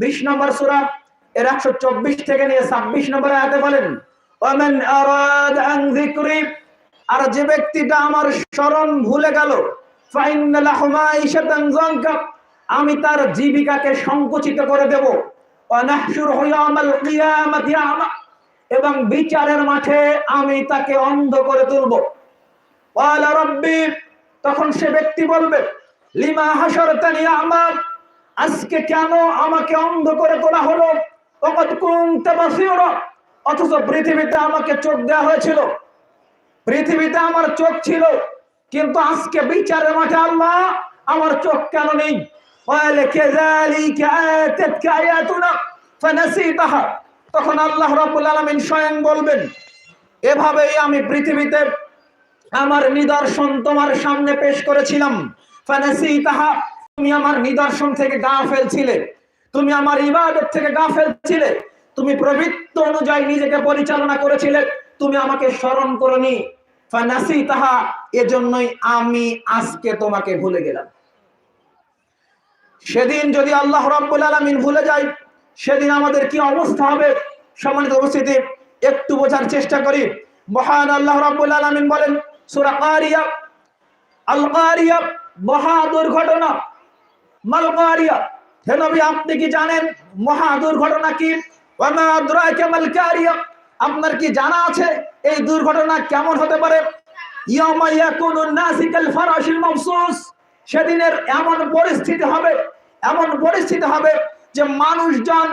20 নম্বর সূরা এর 124 থেকে নিয়ে 26 নম্বর আয়াতে বলেন, ওয়ামান আরাদা আন যিকরি, আর যে ব্যক্তিটা আমার স্মরণ ভুলে গেল, ফাইন্না লাহু মাঈশাতান যানকা, আমি তার জীবিকাকে সংকুচিত করে দেব, ওয়া নাহশুরহু ইয়াওমাল কিয়ামাতি আমা, এবং বিচারের মাঠে আমি তাকে অন্ধ করে তুলব। ওয়ালা রাব্বি, তখন সে ব্যক্তি বলবে, লিমা হাশারতানি আমা, আজকে কেন আমাকে অন্ধ করে তোলা হলো, ওয়াকাদ কুনতা বাসীরা, অথচ পৃথিবীতে আমাকে চোখ দেওয়া হয়েছিল, পৃথিবীতে আমার চোখ ছিল, কিন্তু আজকে বিচারের মাঠে আল্লাহ আমার চোখ কেন নেই? ওয়ালা কাযালিকা আতাতকা আয়াতুনা ফানাসিতাহা, তখন আল্লাহ রাব্বুল আলামিন স্বয়ং বলবেন, এভাবেই আমি পৃথিবীতে আমার নিদর্শন তোমার সামনে পেশ করেছিলাম, ফানাসিতাহা, তুমি আমার নিদর্শন থেকে গাফেল ছিলে, তুমি আমার ইবাদত থেকে গাফেল ছিলে, তুমি প্রবৃত্তি অনুযায়ী নিজেকে পরিচালনা করেছিলে, তুমি আমাকে স্মরণ করনি, ফানাসিতাহা, এজন্যই আমি আজকে তোমাকে ভুলে গেলাম। সেদিন যদি আল্লাহ রাব্বুল আলামিন ভুলে যায়, সেদিন আমাদের কি অবস্থা হবে? সম্মানিত উপস্থিতি, একটু বোঝার চেষ্টা করি। মহান আল্লাহ রাব্বুল আলামিন বলেন সূরা কারিয়া, আল কারিয়া, মহা দুর্ঘটনা। মাল কারিয়া, হে নবী আপনি কি জানেন মহা দুর্ঘটনা কি? ওয়া মা আদরাকা মাল কারিয়া, আপনার কি জানা আছে এই দুর্ঘটনা কেমন হতে পারে? ইয়াউমা ইয়াকুনুন নাসি কাল ফারাশিল মাবসুস, সেদিনের এমন পরিস্থিতি হবে, এমন পরিস্থিতি হবে যে মানুষজন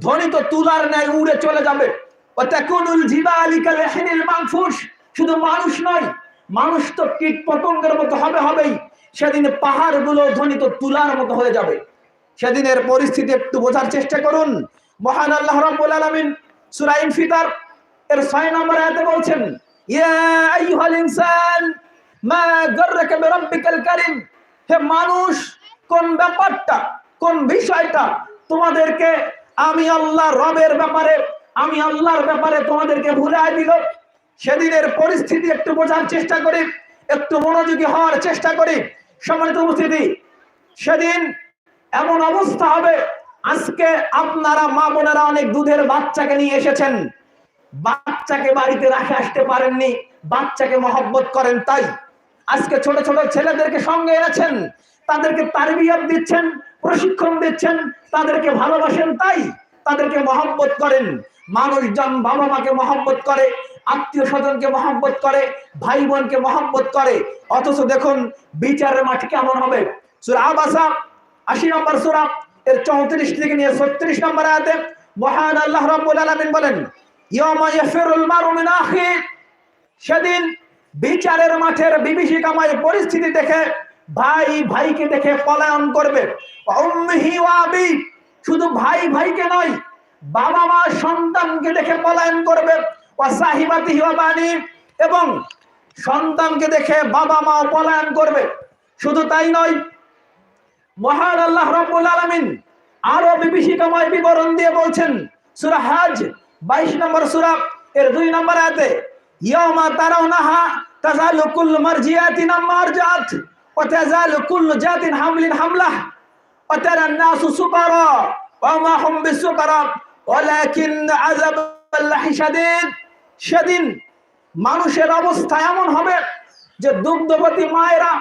ধ্বনিত তুলার ন্যায় উড়ে চলে যাবে। ওয়া তাকুনুল জিবালি কাল ইহনিল মানফুস, শুধু মানুষ নয়, মানুষ তো কীট পতঙ্গের মতো হবেই, সেদিন পাহাড়গুলো ধ্বনিত তুলার মতো হয়ে যাবে। সেদিনের পরিস্থিতি একটু বোঝার চেষ্টা করুন। মহান আল্লাহ রাব্বুল আলামিন সূরা ইনফিতার এর 6 নম্বর আয়াতে বলছেন, ইয়া আইয়ুহাল ইনসান মা গাররাকা বিরাব্বিকাল কারীম, হে মানুষ, কোন ব্যাপারটা, কোন বিষয়টা তোমাদেরকে আমি আল্লাহ রবের ব্যাপারে, আমি আল্লাহর ব্যাপারে তোমাদেরকে ভুলাই দিল? সেদিনের পরিস্থিতি একটু বোঝার চেষ্টা করি, একটু মনোযোগী হওয়ার চেষ্টা করি। সম্মানিত উপস্থিতি, সেদিন এমন অবস্থা হবে, আজকে আপনারা মা বোনেরা অনেক দুধের বাচ্চাকে নিয়ে এসেছেন, বাচ্চাকে বাড়িতে রাখে আসতে পারেননি, বাচ্চাকে মহব্বত করেন, তাই আজকে ছোট ছোট ছেলেদেরকে সঙ্গে এনেছেন, তাদেরকে তারবিয়ত দিচ্ছেন, প্রশিক্ষণ দিচ্ছেন, তাদেরকে ভালোবাসেন, তাই তাদেরকে মহব্বত করেন। মানুষজন বাবা মাকে মহব্বত করে, আত্মীয় স্বজনকে মহব্বত করে, ভাই বোনকে মহব্বত করে, অথচ দেখুন বিচারের মাঠ কেমন হবে। সূরা আবাসা 80 নম্বর সূরা এর 34 থেকে নিয়ে 36 নম্বর আয়াতে মহান আল্লাহ রাব্বুল আলামিন বলেন, ইয়াউমা ইয়াফিরুল মারউ মিন আখি, সেদিন বিচারের মাঠের বিভীষিকাময় পরিস্থিতি দেখে ভাই ভাইকে দেখে পলায়ন করবে। উম্মিহি ওয়া আবি, শুধু ভাই ভাইকে নয়, বাবা মা সন্তানকে দেখে পলায়ন করবে। ওয়া সাহিবাতিহি ওয়া বানি, এবং সন্তানকে দেখে বাবা মা পলায়ন করবে। শুধু তাই নয়, মহান আল্লাহ রাব্বুল আলামিন আরো বিভীষিকাময় বিবরণ দিয়ে বলছেন সূরা হজ 22 নম্বর সূরা এর 2 নম্বর আয়াতে, ইয়াউমা তারাউনাহা তাযালু কুল্লু মারজিয়াতিন আম্মা আরজাত ওয়া তাযালু কুল্লু জাতিন হামলিন হামলাহ ওয়া তারান নাসু সুকারা ওয়া মা হুম বিসুকারা ওয়ালাকিন আযাবাল্লাহি শাদীদ, সেদিন মানুষের অবস্থা এমন হবে যে দুগ্ধবতী মায়েরা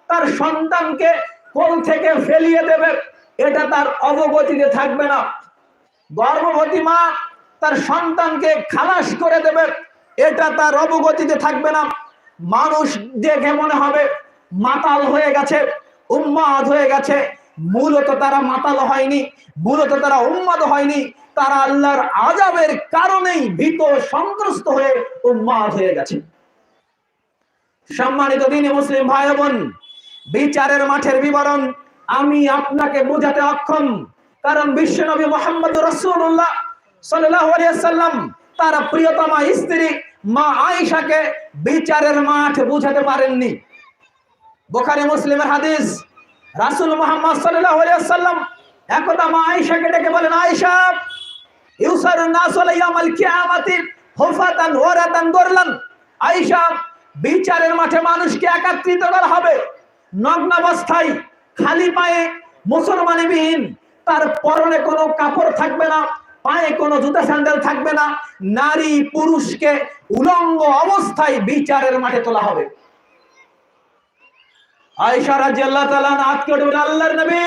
তার সন্তানকে কোল থেকে ফেলিয়ে দেবে, এটা তার অবগতিতে থাকবে না। গর্ভবতী মা তার সন্তানকে খালাস করে দেবে, এটা তার অবগতিতে থাকবে না। মানুষ দেখে মনে হবে মাতাল হয়ে গেছে, উন্মাদ হয়ে গেছে, মূলত তারা মাতাল হয়নি, মূলত তারা উন্মাদ হয়নি, তারা আল্লাহর আযাবের কারণেই ভীত সন্ত্রস্ত হয়ে উন্মাদ হয়ে গেছে। সম্মানিত দ্বীনি মুসলিম ভাই বোন, বিচারের মাঠের বিবরণ আমি আপনাকে বোঝাতে অক্ষম, কারণ বিশ্বনবী মুহাম্মদ রাসূলুল্লাহ সাল্লাল্লাহু আলাইহি ওয়াসাল্লাম তার প্রিয়তমা স্ত্রী মা আয়েশাকে বিচারের মাঠ বোঝাতে পারেননি। বুখারী মুসলিমের হাদিস, রাসূল মুহাম্মদ সাল্লাল্লাহু আলাইহি ওয়াসাল্লাম একদা মা আয়েশাকে ডেকে বলেন, আয়েশা, ইউসারুন নাস ইয়াউমাল কিয়ামাতি হুফাতান ওয়ারাতান গরলান, আয়েশা, বিচারের মাঠে মানুষকে একত্রিত করা হবে নগ্নাবস্থায়, খালি পায়ে, মুসলমানবিহীন, তার পরনে কোনো কাপড় থাকবে না, পায়ে কোনো জুতা স্যান্ডেল থাকবে না, নারী পুরুষকে উলঙ্গ অবস্থায় বিচারের মাঠে তোলা হবে। আয়েশা রাদিয়াল্লাহু তাআলা আজকে বলেন আল্লাহর নবী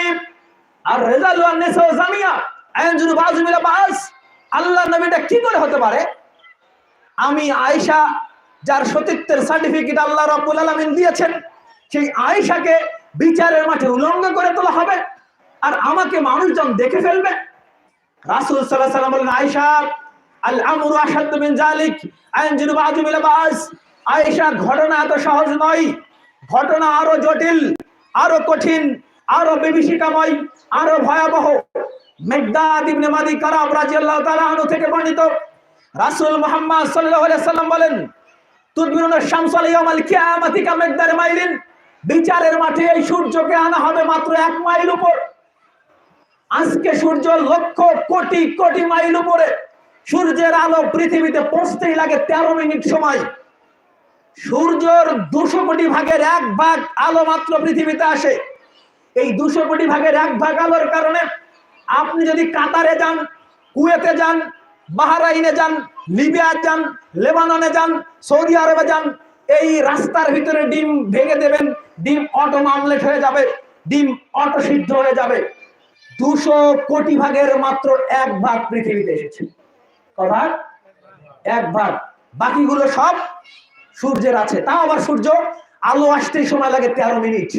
আর রিজাল ওয়ান নিসা জামিয়া আনজুরু বাযু মিলা বাস, আল্লাহর নবীটা কি করে হতে পারে? আমি আয়েশা যার সতীত্বের সার্টিফিকেট আল্লাহ রাব্বুল আলামিন দিয়েছেন, সেই আয়েশাকে বিচারের মাঠে উলঙ্গ করে তোলা হবে আর আমাকে মানুষজন দেখে ফেলবে? রাসূল সাল্লাল্লাহু আলাইহি ওয়াসাল্লাম বলেন আয়েশা আল আমরু আশাদ্দু মিন যালিক আনজুরু বাযু মিলা বাস, আয়েশা ঘটনা এত সহজ নয়, ঘটনা আরো জটিল, আরো কঠিন, আরো বিভীষিকাময়, আরো ভয়াবহ। মিকদাদ ইবনে মাদি কারাব রাদিয়াল্লাহু তাআলা আনহু থেকে বর্ণিত, রাসূল মুহাম্মদ সাল্লাল্লাহু আলাইহি ওয়াসাল্লাম বলেন তুদবিরুনা শামসাল ইয়াউমাল কিয়ামাতি কামিকদার মাইলিন, বিচারের মাঠে এই সূর্যকে আনা হবে মাত্র 1 মাইল উপর। আজকে সূর্য লক্ষ কোটি কোটি মাইল উপরে, সূর্যের আলো পৃথিবীতে পৌঁছতেই লাগে 13 মিনিট সময়। সূর্যের 200 কোটি ভাগের 1 ভাগ আলো মাত্র পৃথিবীতে আসে। এই 200 কোটি ভাগের 1 ভাগ আলোর কারণে আপনি যদি কাতারে যান, কুয়েতে যান, বাহরাইনে যান, লিবিয়া যান, লেবাননে যান, সৌদি আরবে যান, এই রাস্তার ভিতরে ডিম ভেঙে দেবেন, ডিম অটো অমলেট হয়ে যাবে, ডিম অটো সিদ্ধ হয়ে যাবে। 200 কোটি ভাগের মাত্র 1 ভাগ পৃথিবীতে এসেছে। কভার 1 ভাগ, বাকিগুলো সব সূর্যের আছে। তাও আবার সূর্য আলো আসতে সময় লাগে 13 মিনিট,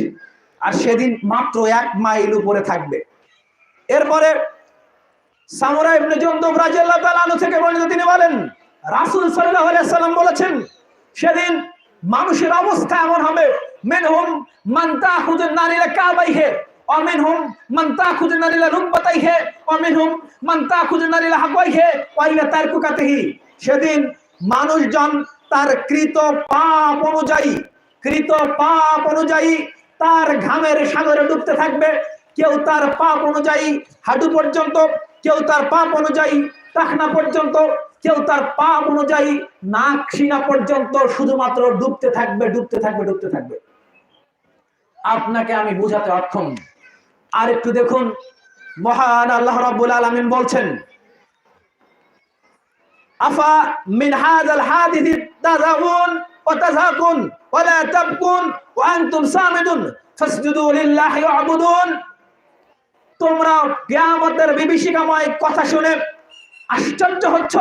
আর সেদিন মাত্র 1 মাইল উপরে থাকবে। এরপরে সামুরা ইবনে জুনদুব রাদিয়াল্লাহু তাআলা আনহু থেকে বর্ণিত, তিনি বলেন রাসূল সাল্লাল্লাহু আলাইহি ওয়াসাল্লাম বলেছেন সেদিন মানুষের অবস্থা এমন হবে, মিনহুম মান তাখুযুন নারিলা কাবাইহি ওয়া মিনহুম মান তাখুযুন নারিলা রুকবাতাইহি ওয়া মিনহুম মান তাখুযুন নারিলা হাকাইহি ওয়া ইলা তারকুকাতিহি। সেদিন মানুষজন তার কৃত পাপ অনুযায়ী তার ঘামের সাগরে ডুবতে থাকবে। কেউ তার পাপ অনুযায়ী হাঁটু পর্যন্ত, কেউ তার পাপ অনুযায়ী টাকনা পর্যন্ত, কেউ তার পাপ অনুযায়ী নাক সিনা পর্যন্ত শুধুমাত্র ডুবতে থাকবে। আপনাকে আমি বুঝাতে অক্ষম। আর একটু দেখুন, মহান আল্লাহ রাব্বুল আলামিন বলছেন আফা মিন হাযাল হাদিসি তাযাউন ওয়া তাযাকুন ওয়া লা তাবকুন ওয়া আনতুম সামিদুন ফাসজুদু লিল্লাহি ওয়া'বুদুন। তোমরা কিয়ামতের বিভীষিকাময় কথা শুনে আশ্চর্য হচ্ছ,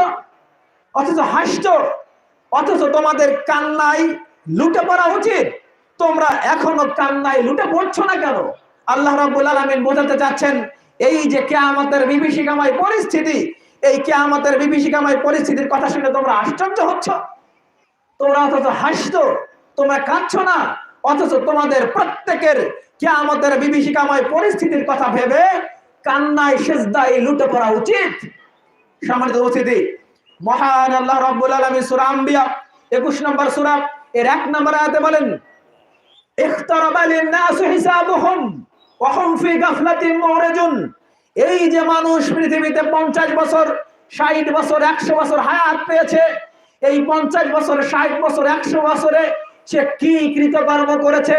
অথচ হাসছো, অথচ তোমাদের কান্নায় লুটে পড়া উচিত। তোমরা এখনো কান্নায় লুটে পড়ছো না কেন? আল্লাহ রাব্বুল আলামিন বোঝাতে চাচ্ছেন এই যে কিয়ামতের বিভীষিকাময় পরিস্থিতি, এই কিয়ামতের বিভীষিকাময় পরিস্থিতির কথা শুনে তোমরা আশ্চর্য হচ্ছ, তোমরা অথচ হাসছো, তোমরা কাঁদছো না, অথচ তোমাদের প্রত্যেকের কিয়ামতের বিভীষিকাময় পরিস্থিতির কথা ভেবে কান্নায় সিজদায় লুটে পড়া উচিত। সম্মানিত উপস্থিতি, মহান আল্লাহ রাব্বুল আলামিন সূরা আম্বিয়া 21 নম্বর সূরা এর 1 নম্বর আয়াতে বলেন ইখতারাবা লিন-নাসি হিসাবুহুম ওয়া হুম ফি গাফলাতিন মুরিজুন। এই যে মানুষ পৃথিবীতে 50 বছর, 60 বছর, 100 বছর হায়াত পেয়েছে, এই 50 বছর, 60 বছর, 100 বছরে সে কি কৃতকর্ম করেছে,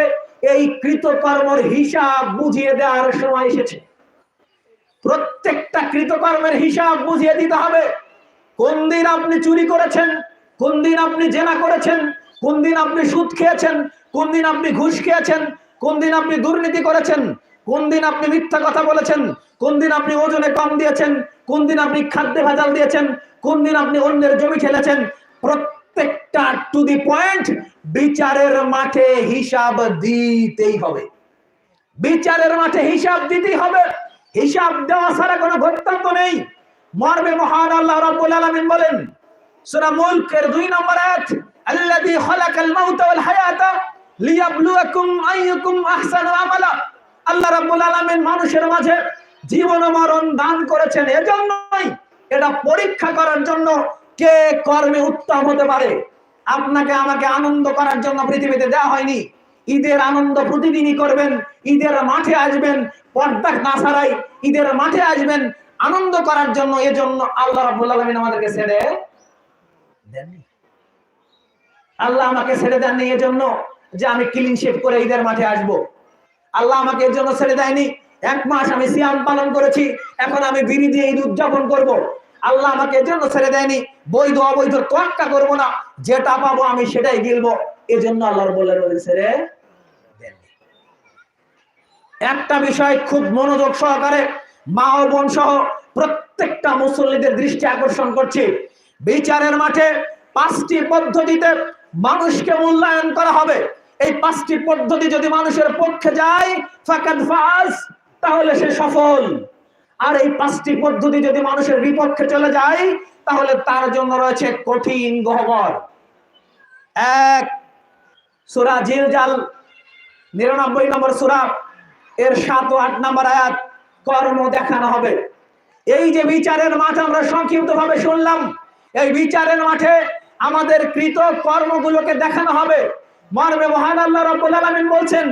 এই কৃতকর্মের হিসাব বুঝিয়ে দেওয়ার সময় এসেছে। প্রত্যেকটা কৃতকর্মের হিসাব বুঝিয়ে দিতে হবে। কোন দিন আপনি চুরি করেছেন, কোন দিন আপনি জেনা করেছেন, কোন দিন আপনি সুদ খেয়েছেন, কোন দিন আপনি ঘুষ খেয়েছেন, কোন দিন আপনি দুর্নীতি করেছেন, কোন দিন আপনি মিথ্যা কথা বলেছেন, কোন দিন আপনি ওজনে কম দিয়েছেন, কোন দিন আপনি খাদ্যে ভেজাল দিয়েছেন, কোন দিন আপনি অন্যের জমি ঠেলেছেন। প্রত্যেকটা টু দি পয়েন্ট বিচারের মাঠে হিসাব দিতেই হবে। বিচারের মাঠে হিসাব দিতেই হবে। হিসাব দেওয়া ছাড়া কোনো গত্যন্তর নেই। মর্মে মহান আল্লাহ রাব্বুল আলামিন বলেন সূরা মুলকের 2 নম্বর আয়াত, আল্লাযী খালাকাল মাউতা ওয়াল হায়াতা লিয়াবলুয়াকুম আইয়ুকুম আহসানু আমালা। আল্লাহ রাব্বুল আলামিন মানুষের মাঝে জীবন ও মরণ দান করেছেন এজন্যই, এটা পরীক্ষা করার জন্য কে কর্মে উত্তম হতে পারে। আপনাকে আমাকে আনন্দ করার জন্য পৃথিবীতে দেওয়া হয়নি। ঈদের আনন্দ প্রতিদিনই করবেন, ঈদের মাঠে আসবেন, পর্দা না ছাড়াই ঈদের মাঠে আসবেন আনন্দ করার জন্য। এজন্য আল্লাহ রাব্বুল আলামিন আমাদেরকে ছেড়ে দেননি। আল্লাহ আমাকে ছেড়ে দেননি এজন্য যে আমি ক্লিন শেভ করে ঈদের মাঠে আসব। আল্লাহ আমাকে এর জন্য ছেড়ে দেয়নি 1 মাস আমি সিয়াম পালন করেছি, এখন আমি বিড়ি দিয়ে ঈদ উদযাপন করব। আল্লাহ আমাকে এজন্য ছেড়ে দেয়নি, বৈধ অবৈধ তোয়াক্কা করব না, যেটা পাবো আমি সেটাই গিলবো, এজন্য আল্লাহ রাব্বুল আলামিন ছেড়ে দেননি। একটা বিষয় খুব মনোযোগ সহকারে মা ও বোন সহ প্রত্যেকটা মুসল্লিদের দৃষ্টি আকর্ষণ করছি। বিচারের মাঠে 5টি পদ্ধতিতে মানুষকে মূল্যায়ন করা হবে। এই 5টি পদ্ধতি যদি মানুষের পক্ষে যায় ফাকাদ ফাজ, তাহলে সে সফল। আর এই 5টি পদ্ধতি যদি মানুষের বিপক্ষে চলে যায় তাহলে তার জন্য রয়েছে কঠিন গহ্বর। 1 সূরা জিলজাল 99 নম্বর সূরা এর 7 ও 8 নম্বর আয়াত, কর্ম দেখানো হবে। এই যে বিচারের মাঠ আমরা সংক্ষিপ্তভাবে শুনলাম, এই বিচারের মাঠে আমাদের কৃত কর্মগুলোকে দেখানো হবে। মর্মে মহান আল্লাহ রাব্বুল আলামিন বলছেন,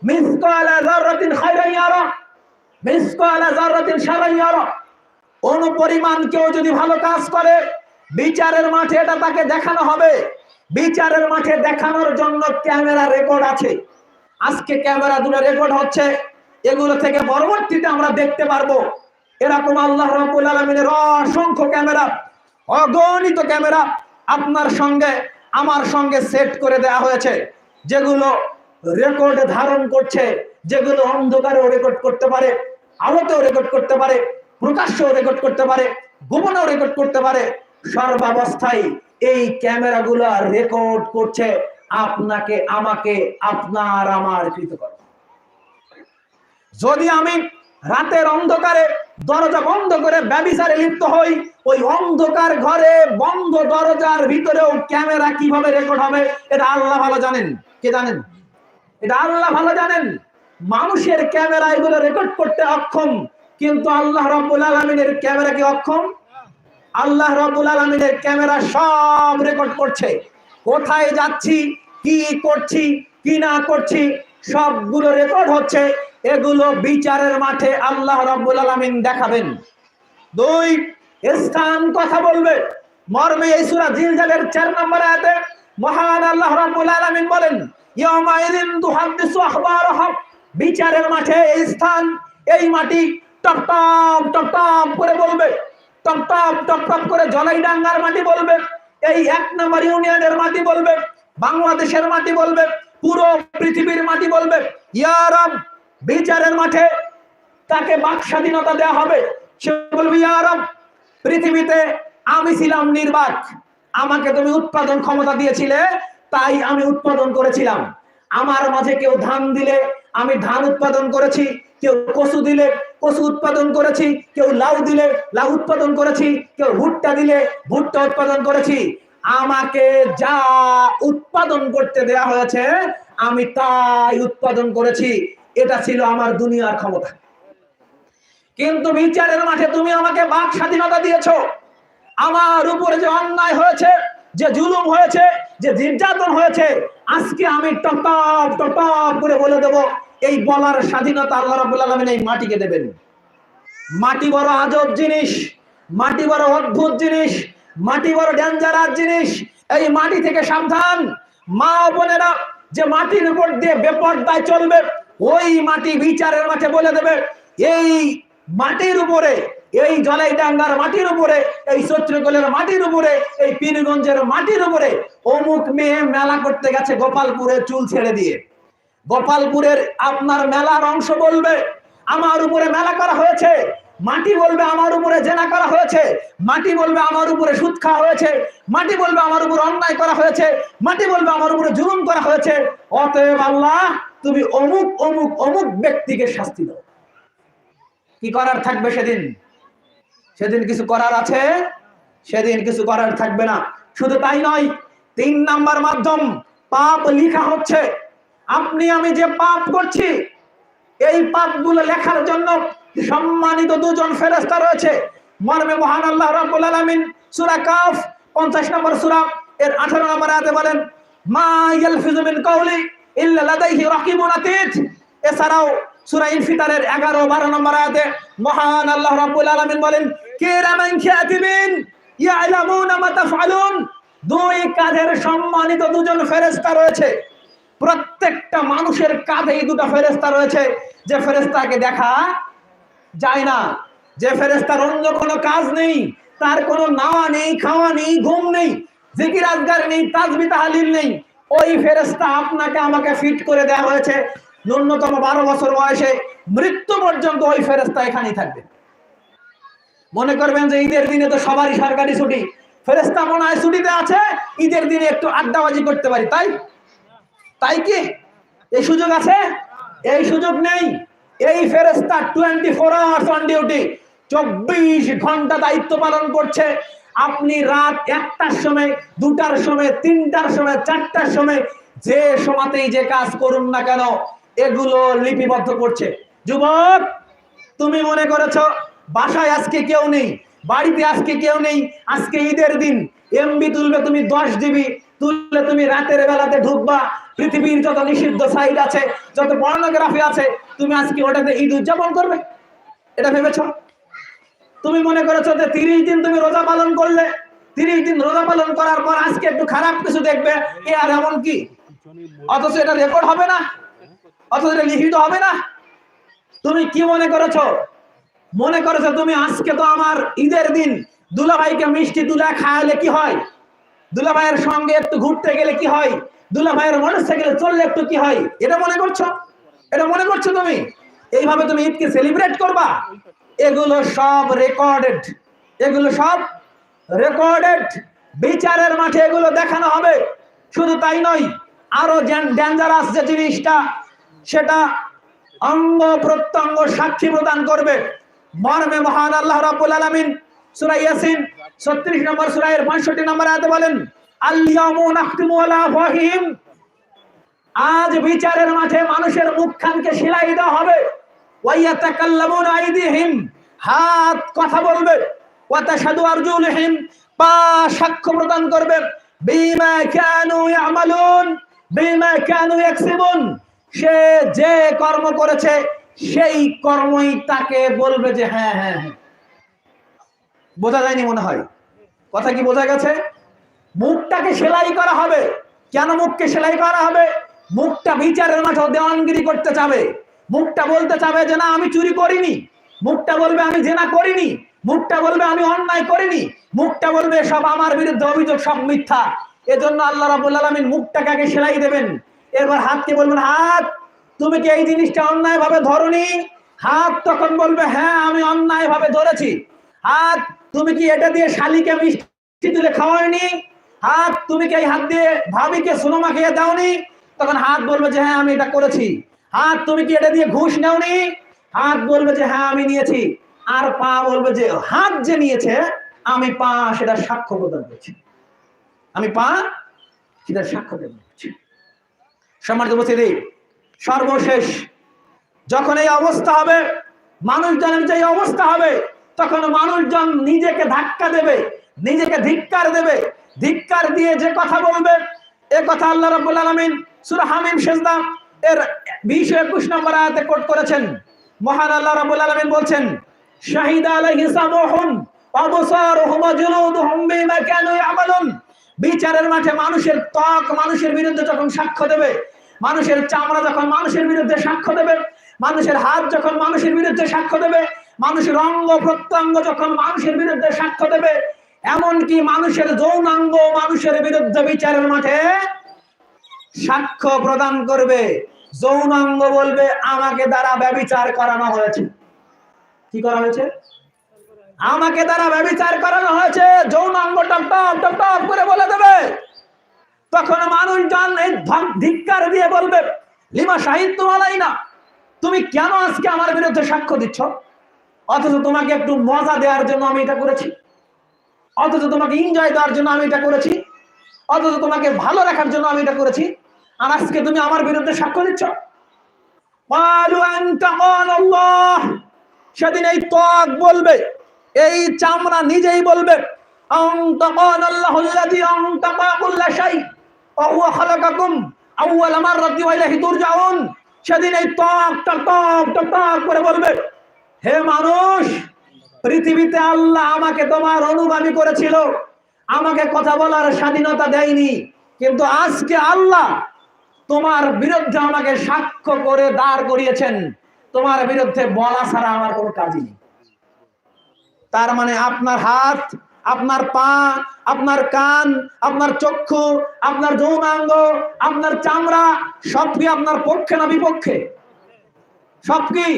মিসকালা যাররাতিন খায়রান ইয়ারা মিসকালা যাররাতিন শাররান ইয়ারা। অনুপরিমাণ কেউ যদি ভালো কাজ করে বিচারের মাঠে এটা তাকে দেখানো হবে। বিচারের মাঠে দেখানোর জন্য ক্যামেরা রেকর্ড আছে। আজকে ক্যামেরা দুটো রেকর্ড হচ্ছে, এগুলো থেকে পরবর্তীতে আমরা দেখতে পারবো। এরকম আল্লাহ রাব্বুল আলামিনের অসংখ্য ক্যামেরা, অগণিত ক্যামেরা আপনার সঙ্গে আমার সঙ্গে সেট করে দেওয়া হয়েছে, যেগুলো রেকর্ড ধারণ করছে, যেগুলো অন্ধকারেও রেকর্ড করতে পারে, আলোতেও রেকর্ড করতে পারে, প্রকাশ্যেও রেকর্ড করতে পারে, গোপনেও রেকর্ড করতে পারে। সর্বাবস্থায় এই ক্যামেরাগুলো রেকর্ড করছে আপনাকে, আমাকে, আপনার আমার কৃতকর্ম। যদি আমি রাতের অন্ধকারে দরজা বন্ধ করে ব্যভিচারে লিপ্ত হই, ওই অন্ধকার ঘরে বন্ধ দরজার ভিতরেও ক্যামেরা কিভাবে রেকর্ড হবে এটা আল্লাহ ভালো জানেন। কে জানেন? এটা আল্লাহ ভালো জানেন। মানুষের ক্যামেরা এগুলো রেকর্ড করতে অক্ষম, কিন্তু আল্লাহ রাব্বুল আলামিনের ক্যামেরা কি অক্ষম? আল্লাহ রাব্বুল আলামিনের ক্যামেরা সব রেকর্ড করছে। কোথায় যাচ্ছি, কি করছি, কি না করছি, সবগুলো রেকর্ড হচ্ছে। এগুলো বিচারের মাঠে আল্লাহ রাব্বুল আলামিন দেখাবেন। 2 স্থান কথা বলবে। মর্মে এই সূরা জিলজালের 4 নম্বর আয়াতে মহান আল্লাহ রাব্বুল আলামিন বলেন, ইয়াউমাইযিন তুহাদ্দিসু আখবারাহা। বিচারের মাঠে এই স্থান, এই মাটি টপ টপ টপ টপ করে বলবে, টপ টপ টপ টপ করে জলাইডাঙ্গার মাটি বলবে, এই 1 নম্বর ইউনিয়নের মাটি বলবে, বাংলাদেশের মাটি বলবে, পুরো পৃথিবীর মাটি বলবে, ইয়া রব। বিচারের মাঠে তাকে বাক স্বাধীনতা দেওয়া হবে। সে বলবে, ইয়া রব, পৃথিবীতে আমি ছিলাম নির্বাক, আমাকে তুমি উৎপাদন ক্ষমতা দিয়েছিলে, তাই আমি উৎপাদন করেছিলাম। আমার মাঝে কেউ ধান দিলে আমি ধান উৎপাদন করেছি, কেউ কচু দিলে কচু উৎপাদন করেছি, কেউ লাউ দিলে লাউ উৎপাদন করেছি, কেউ ভুট্টা দিলে ভুট্টা উৎপাদন করেছি। আমাকে যা উৎপাদন করতে দেয়া হয়েছে আমি তাই উৎপাদন করেছি। এটা ছিল আমার দুনিয়ার ক্ষমতা। কিন্তু বিচারের মাঠে তুমি আমাকে বাক স্বাধীনতা দিয়েছো। আমার উপরে যে অন্যায় হয়েছে, যে জুলুম হয়েছে, যে নির্যাতন হয়েছে, আজকে আমি টপ টপ টপ টপ করে বলে দেব। এই বলার স্বাধীনতা আল্লাহ রাব্বুল আলামিন এই মাটিকে দেবেন। মাটি বড় আজব জিনিস, মাটি বড় অদ্ভুত জিনিস, মাটি বড় ডেঞ্জারাস জিনিস। এই মাটি থেকে সাবধান। মা বোনেরা, যে মাটির উপর দিয়ে বেপরদায় চলবে, ওই মাটি বিচারের মাঠে বলে দেবে, এই মাটির উপরে, এই জলাইডাঙ্গার মাটির উপরে, এই চৈত্রকোলের মাটির উপরে, এই পীরগঞ্জের মাটির উপরে অমুক মেয়ে মেলা করতে গেছে গোপালপুরে চুল ছেড়ে দিয়ে। গোপালপুরের আপনার মেলার অংশ বলবে আমার উপরে মেলা করা হয়েছে। মাটি বলবে আমার উপরে জেনা করা হয়েছে। মাটি বলবে আমার উপরে সুদ খাওয়া হয়েছে। মাটি বলবে আমার উপর অন্যায় করা হয়েছে। মাটি বলবে আমার উপরে জুলুম করা হয়েছে। অতএব আল্লাহ, তুমি অমুক অমুক অমুক ব্যক্তিকে শাস্তি দাও। কি করার থাকবে সেদিন? সেদিন কিছু করার আছে? সেদিন কিছু করার থাকবে না। শুধু তাই নয়, 3 নাম্বার মাধ্যম, পাপ লেখা হচ্ছে। আপনি আমি যে পাপ করছি, এই পাপগুলো লেখার জন্য সম্মানিত 2 জন ফেরেশতা রয়েছে। মর্মে মহান আল্লাহ রাব্বুল আলামিন সূরা কাফ 50 নম্বর সূরা এর 18 নম্বর আয়াতে বলেন, মা ইয়ালফিযু মিন কাওলি ইল্লা লাদাইহি রাকিবুন আতীদ। এছাড়াও সূরা ইনফিতারের 11 ও 12 নম্বর আয়াতে মহান আল্লাহ রাব্বুল আলামিন বলেন, কিরামান কাতিবিন ইয়ালামুনা মা তাফআলুন। 2 কাজের সম্মানিত 2 জন ফেরেশতা রয়েছে। প্রত্যেকটা মানুষের কাঁধেই দুটো ফেরেশতা রয়েছে, যে ফেরেশতাকে দেখা যায় না, যে ফেরেশতার অন্য কোনো কাজ নেই, তার কোনো নাওয়া নেই, খাওয়া নেই, ঘুম নেই, জিকির আজগার নেই, তাসবিহ তাহলিল নেই। ওই ফেরেশতা আপনাকে আমাকে ফিট করে দেওয়া হয়েছে, ন্যূনতম 12 বছর বয়সে মৃত্যু পর্যন্ত ওই ফেরেশতা এখানেই থাকবে। মনে করবেন যে ঈদের দিনে তো সবারই সরকারি ছুটি, ফেরেশতা মনে হয় ছুটিতে আছে, ঈদের দিনে একটু আড্ডাবাজি করতে পারি, তাই তাই কি এই সুযোগ আছে? এই সুযোগ নেই। এই ফেরেশতা 24 আওয়ার্স অন ডিউটি, 24 ঘন্টা দায়িত্ব পালন করছে। আপনি রাত 1টার সময়, 2টার সময়, 3টার সময়, 4টার সময়, যে সময়তেই যে কাজ করুন না কেন, এগুলো লিপিবদ্ধ করছে। যুবক, তুমি মনে করেছো বাসায় আজকে কেউ নেই, বাড়িতে আজকে কেউ নেই, আজকে ঈদের দিন, এমবি তুলবে তুমি 10 জিবি, তুললে তুমি রাতের বেলাতে ঢুকবা, পৃথিবীর যত নিষিদ্ধ সাইট আছে, যত পর্নোগ্রাফি আছে, তুমি আজকে ওটাতে ঈদ উদযাপন করবে? এটা ভেবেছো? তুমি মনে করেছো যে 30 দিন তুমি রোজা পালন করলে, 30 দিন রোজা পালন করার পর আজকে একটু খারাপ কিছু দেখবে, এ আর এমন কি? অথচ এটা রেকর্ড হবে না, অথচ এটা লিখিত হবে না। তুমি কি মনে করেছো? মনে করেছো তুমি আজকে তো আমার ঈদের দিন, দুলাভাইকে মিষ্টি তুলা খাওয়ালে কি হয়, দুলাভাইয়ের সঙ্গে একটু ঘুরতে গেলে কি হয়, দুলাভাইয়ের মোটরসাইকেলে চললে একটু কি হয়, এটা মনে করছো? এটা মনে করছো তুমি এইভাবে তুমি ঈদকে সেলিব্রেট করবা? এগুলো সব রেকর্ডেড, এগুলো সব রেকর্ডেড। বিচারের মাঠে এগুলো দেখানো হবে। শুধু তাই নয়, আরো ডেঞ্জারাস যে জিনিসটা, সেটা অঙ্গ প্রত্যঙ্গ সাক্ষী প্রদান করবে। মর্মে মহান আল্লাহ রাব্বুল আলামিন সূরা ইয়াসিন 36 নম্বর সূরা এর 65 নম্বর আয়াতে বলেন, আল-ইয়াউমা নাখতিমু আলা আফওয়াহিহিম, আজ বিচারের মাঠে মানুষের মুখখানকে সেলাই দেওয়া হবে। ওয়া ইয়াতাকাল্লামুনা আইদিহিম, হাত কথা বলবে। ওয়া তাশহাদু আরজুলুহুম, পা সাক্ষ্য প্রদান করবে। বিমা কানু ইয়ামালুন, বিমা কানু ইয়াকসিবুন, সে যে কর্ম করেছে সেই কর্মই তাকে বলবে যে হ্যাঁ হ্যাঁ হ্যাঁ। বোঝা যায়নি মনে হয়? কথা কি বোঝা গেছে? মুখটাকে সেলাই করা হবে। কেন মুখকে সেলাই করা হবে? মুখটা বিচারের মাঠে দেওয়ানগিরি করতে চাবে, মুখটা বলতে চাবে যে না আমি চুরি করিনি, মুখটা বলবে আমি জেনা করিনি, মুখটা বলবে আমি অন্যায় করিনি, মুখটা বলবে সব আমার বিরুদ্ধে অভিযোগ, সব মিথ্যা। এজন্য আল্লাহ রাব্বুল আলামিন মুখটাকে আগে সেলাই দেবেন। এরপর হাতকে বলবেন, হাত তুমি কি এই জিনিসটা অন্যায় ভাবে ধরনি? হাত তখন বলবে হ্যাঁ আমি অন্যায় ভাবে ধরেছি। হাত তুমি কি এটা দিয়ে শালিকে মিষ্টি তুলে খাওয়াইনি? হাত তুমি কি এই হাত দিয়ে ভাবিকে সোনামা খেয়ে দাওনি? তখন হাত বলবে যে হ্যাঁ আমি এটা করেছি। হাত তুমি কি এটা দিয়ে ঘুষ নেওনি? হাত বলবে যে হ্যাঁ আমি নিয়েছি। আর পা বলবে যে হাত যে নিয়েছে আমি পা সেটা সাক্ষ্য প্রদান করছি, আমি পা সেটা সাক্ষ্য প্রদান করছি। সম্মানিত উপস্থিতি, সর্বশেষ যখন এই অবস্থা হবে, মানুষজনের যে অবস্থা হবে, তখন মানুষজন নিজেকে ধাক্কা দেবে, নিজেকে ধিক্কার দেবে। ধিক্কার দিয়ে যে কথা বলবে, এ কথা আল্লাহ রাব্বুল আলামিন সূরা হামিম সিজদা এর 20-21 নম্বর আয়াতে কোট করেছেন। মহান আল্লাহ রাব্বুল আলামিন বলছেন, শাহিদা আলাইহি সামউহুম ওয়া আবসারুহুম ওয়া জুলুদুহুম বিমা কানু ইয়ামালুন। বিচারের মাঠে মানুষের ত্বক মানুষের বিরুদ্ধে যখন সাক্ষ্য দেবে, মানুষের চামড়া যখন মানুষের বিরুদ্ধে সাক্ষ্য দেবে, মানুষের হাত যখন মানুষের বিরুদ্ধে সাক্ষ্য দেবে, মানুষের অঙ্গ প্রত্যঙ্গ যখন মানুষের বিরুদ্ধে সাক্ষ্য দেবে, এমনকি মানুষের যৌনাঙ্গ মানুষের বিরুদ্ধে বিচারের মাঠে সাক্ষ্য প্রদান করবে। যৌনাঙ্গ বলবে আমাকে দ্বারা ব্যভিচার করানো হয়েছে। কি করা হয়েছে? আমাকে দ্বারা ব্যভিচার করানো হয়েছে। যৌনাঙ্গ টপ টপ টপ টপ করে বলে দেবে। তখন মানুষজন এই ধিক্কার দিয়ে বলবে, লিমা শাহিদতুম আলাইনা, তুমি কেন আজকে আমার বিরুদ্ধে সাক্ষ্য দিচ্ছ? অথচ তোমাকে একটু মজা দেওয়ার জন্য আমি এটা করেছি, অথচ তোমাকে এনজয় দেওয়ার জন্য আমি এটা করেছি, অথচ তোমাকে ভালো রাখার জন্য আমি এটা করেছি, আর আজকে তুমি আমার বিরুদ্ধে সাক্ষ্য দিচ্ছ। সেদিন এই ত্বক বলবে, এই চামড়া নিজেই বলবে, সেদিন এই ত্বক টক টক টক টক করে বলবে, হে মানুষ, পৃথিবীতে আল্লাহ আমাকে তোমার অনুগামী করেছিল, আমাকে কথা বলার স্বাধীনতা দেয়নি, কিন্তু আজকে আল্লাহ তোমার বিরুদ্ধে আমাকে সাক্ষ্য করে দাঁড় করিয়েছেন, তোমার বিরুদ্ধে বলা ছাড়া আমার কোনো কাজই নেই। তার মানে আপনার হাত, আপনার পা, আপনার কান, আপনার চক্ষু, আপনার যৌনাঙ্গ, আপনার চামড়া সব কি আপনার পক্ষে না বিপক্ষে? সব কি?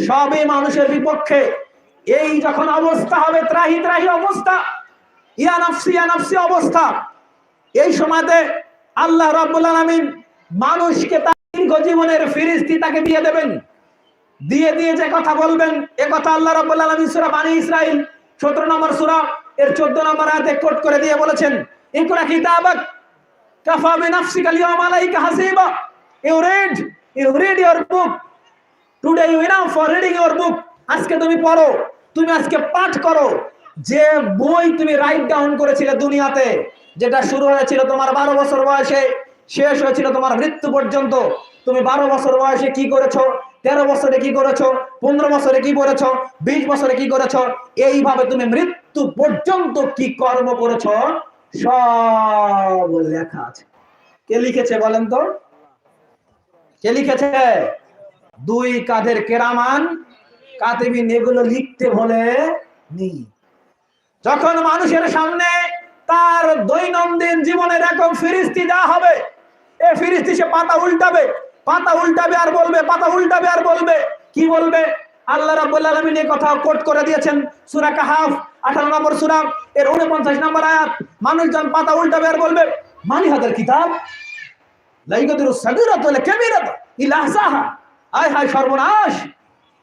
সবই মানুষের বিপক্ষে। এই যখন অবস্থা হবে, ত্রাহি ত্রাহি অবস্থা, ইয়া নাফসি অবস্থা, এই সময়তে আল্লাহ রাব্বুল আলামিন মানুষকে তার দীর্ঘ জীবনের ফিরিস্তি তাকে দিয়ে দেবেন। দিয়ে দিয়ে যে কথা বলবেন, এ কথা আল্লাহ রাব্বুল আলামিন সূরা বানী ইসরাইল 17 নম্বর সূরা এর 14 নম্বর আয়াতে কোট করে দিয়ে বলেছেন, ইকরা কিতাবাক কাফা বিনাফসিকা আল-ইয়াওমা আলাইকা হাসিবা। You read your book today, you enough for reading your book. আজকে তুমি পড়ো, তুমি আজকে পাঠ করো। যে বই তুমি রাইট ডাউন করেছিলে দুনিয়াতে, যেটা শুরু হয়েছিল তোমার 12 বছর বয়সে, শেষ হয়েছিল তোমার মৃত্যু পর্যন্ত, তুমি 12 বছর বয়সে কি করেছো, 13 বছরে কি করেছো, 15 বছরে কি করেছো, 20 বছরে কি করেছো, এইভাবে তুমি মৃত্যু পর্যন্ত কি কর্ম করেছো সব লেখা আছে। কে লিখেছে বলেন তো? কে লিখেছে? দুই কাঁধের কেরামান কাতিবিন এগুলো লিখতে বলে নি। যখন মানুষের সামনে তার দৈনন্দিন জীবনের এরকম ফিরিস্তি দেওয়া হবে, এই ফিরিস্তি সে পাতা উল্টাবে আর বলবে, পাতা উল্টাবে আর বলবে। কি বলবে? আল্লাহ রাব্বুল আলামিন এই কথা কোট করে দিয়েছেন সূরা কাহাফ 18 নম্বর সূরা এর 49 নম্বর আয়াত। মানুষজন পাতা উল্টাবে আর বলবে, মানি হাদার কিতাব লা ইয়াগদিরু সাগীরাতু ওয়ালা কাবীরাতু ইল্লা আহসাহা। আয় হায় সর্বনাশ,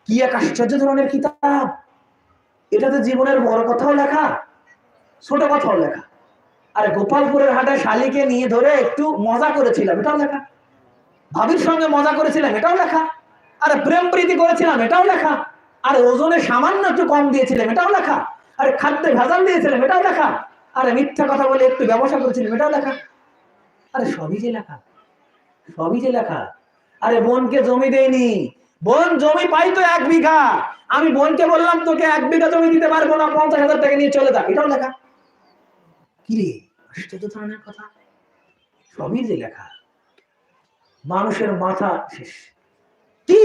কি এক আশ্চর্য ধরনের কিতাব! এটাতে জীবনের বড় কথাও লেখা, ছোট কথাও লেখা। আরে গোপালপুরের হাটে শালিকে নিয়ে ধরে একটু মজা করেছিলাম, এটাও লেখা। ভাবির সঙ্গে মজা করেছিলাম, এটাও লেখা। আরে প্রেম প্রীতি করেছিলাম, এটাও লেখা। আরে ওজনে সামান্য একটু কম দিয়েছিলাম, এটাও লেখা। আরে খাদ্যে ভেজাল দিয়েছিলাম, এটাও লেখা। আরে মিথ্যা কথা বলে একটু ব্যবসা করেছিলাম, এটাও লেখা। আরে সবই যে লেখা, সবই যে লেখা। আরে বোনকে জমি দেয়নি, বোন জমি পাই তো 1 বিঘা, আমি বোনকে বললাম তোকে 1 বিঘা জমি দিতে পারবো না, 50,000 টাকা নিয়ে চলে যা, এটাও লেখা। কি রে আশ্চর্য ধরনের কথা, সবই যে লেখা। মানুষের মাথা শেষ। কি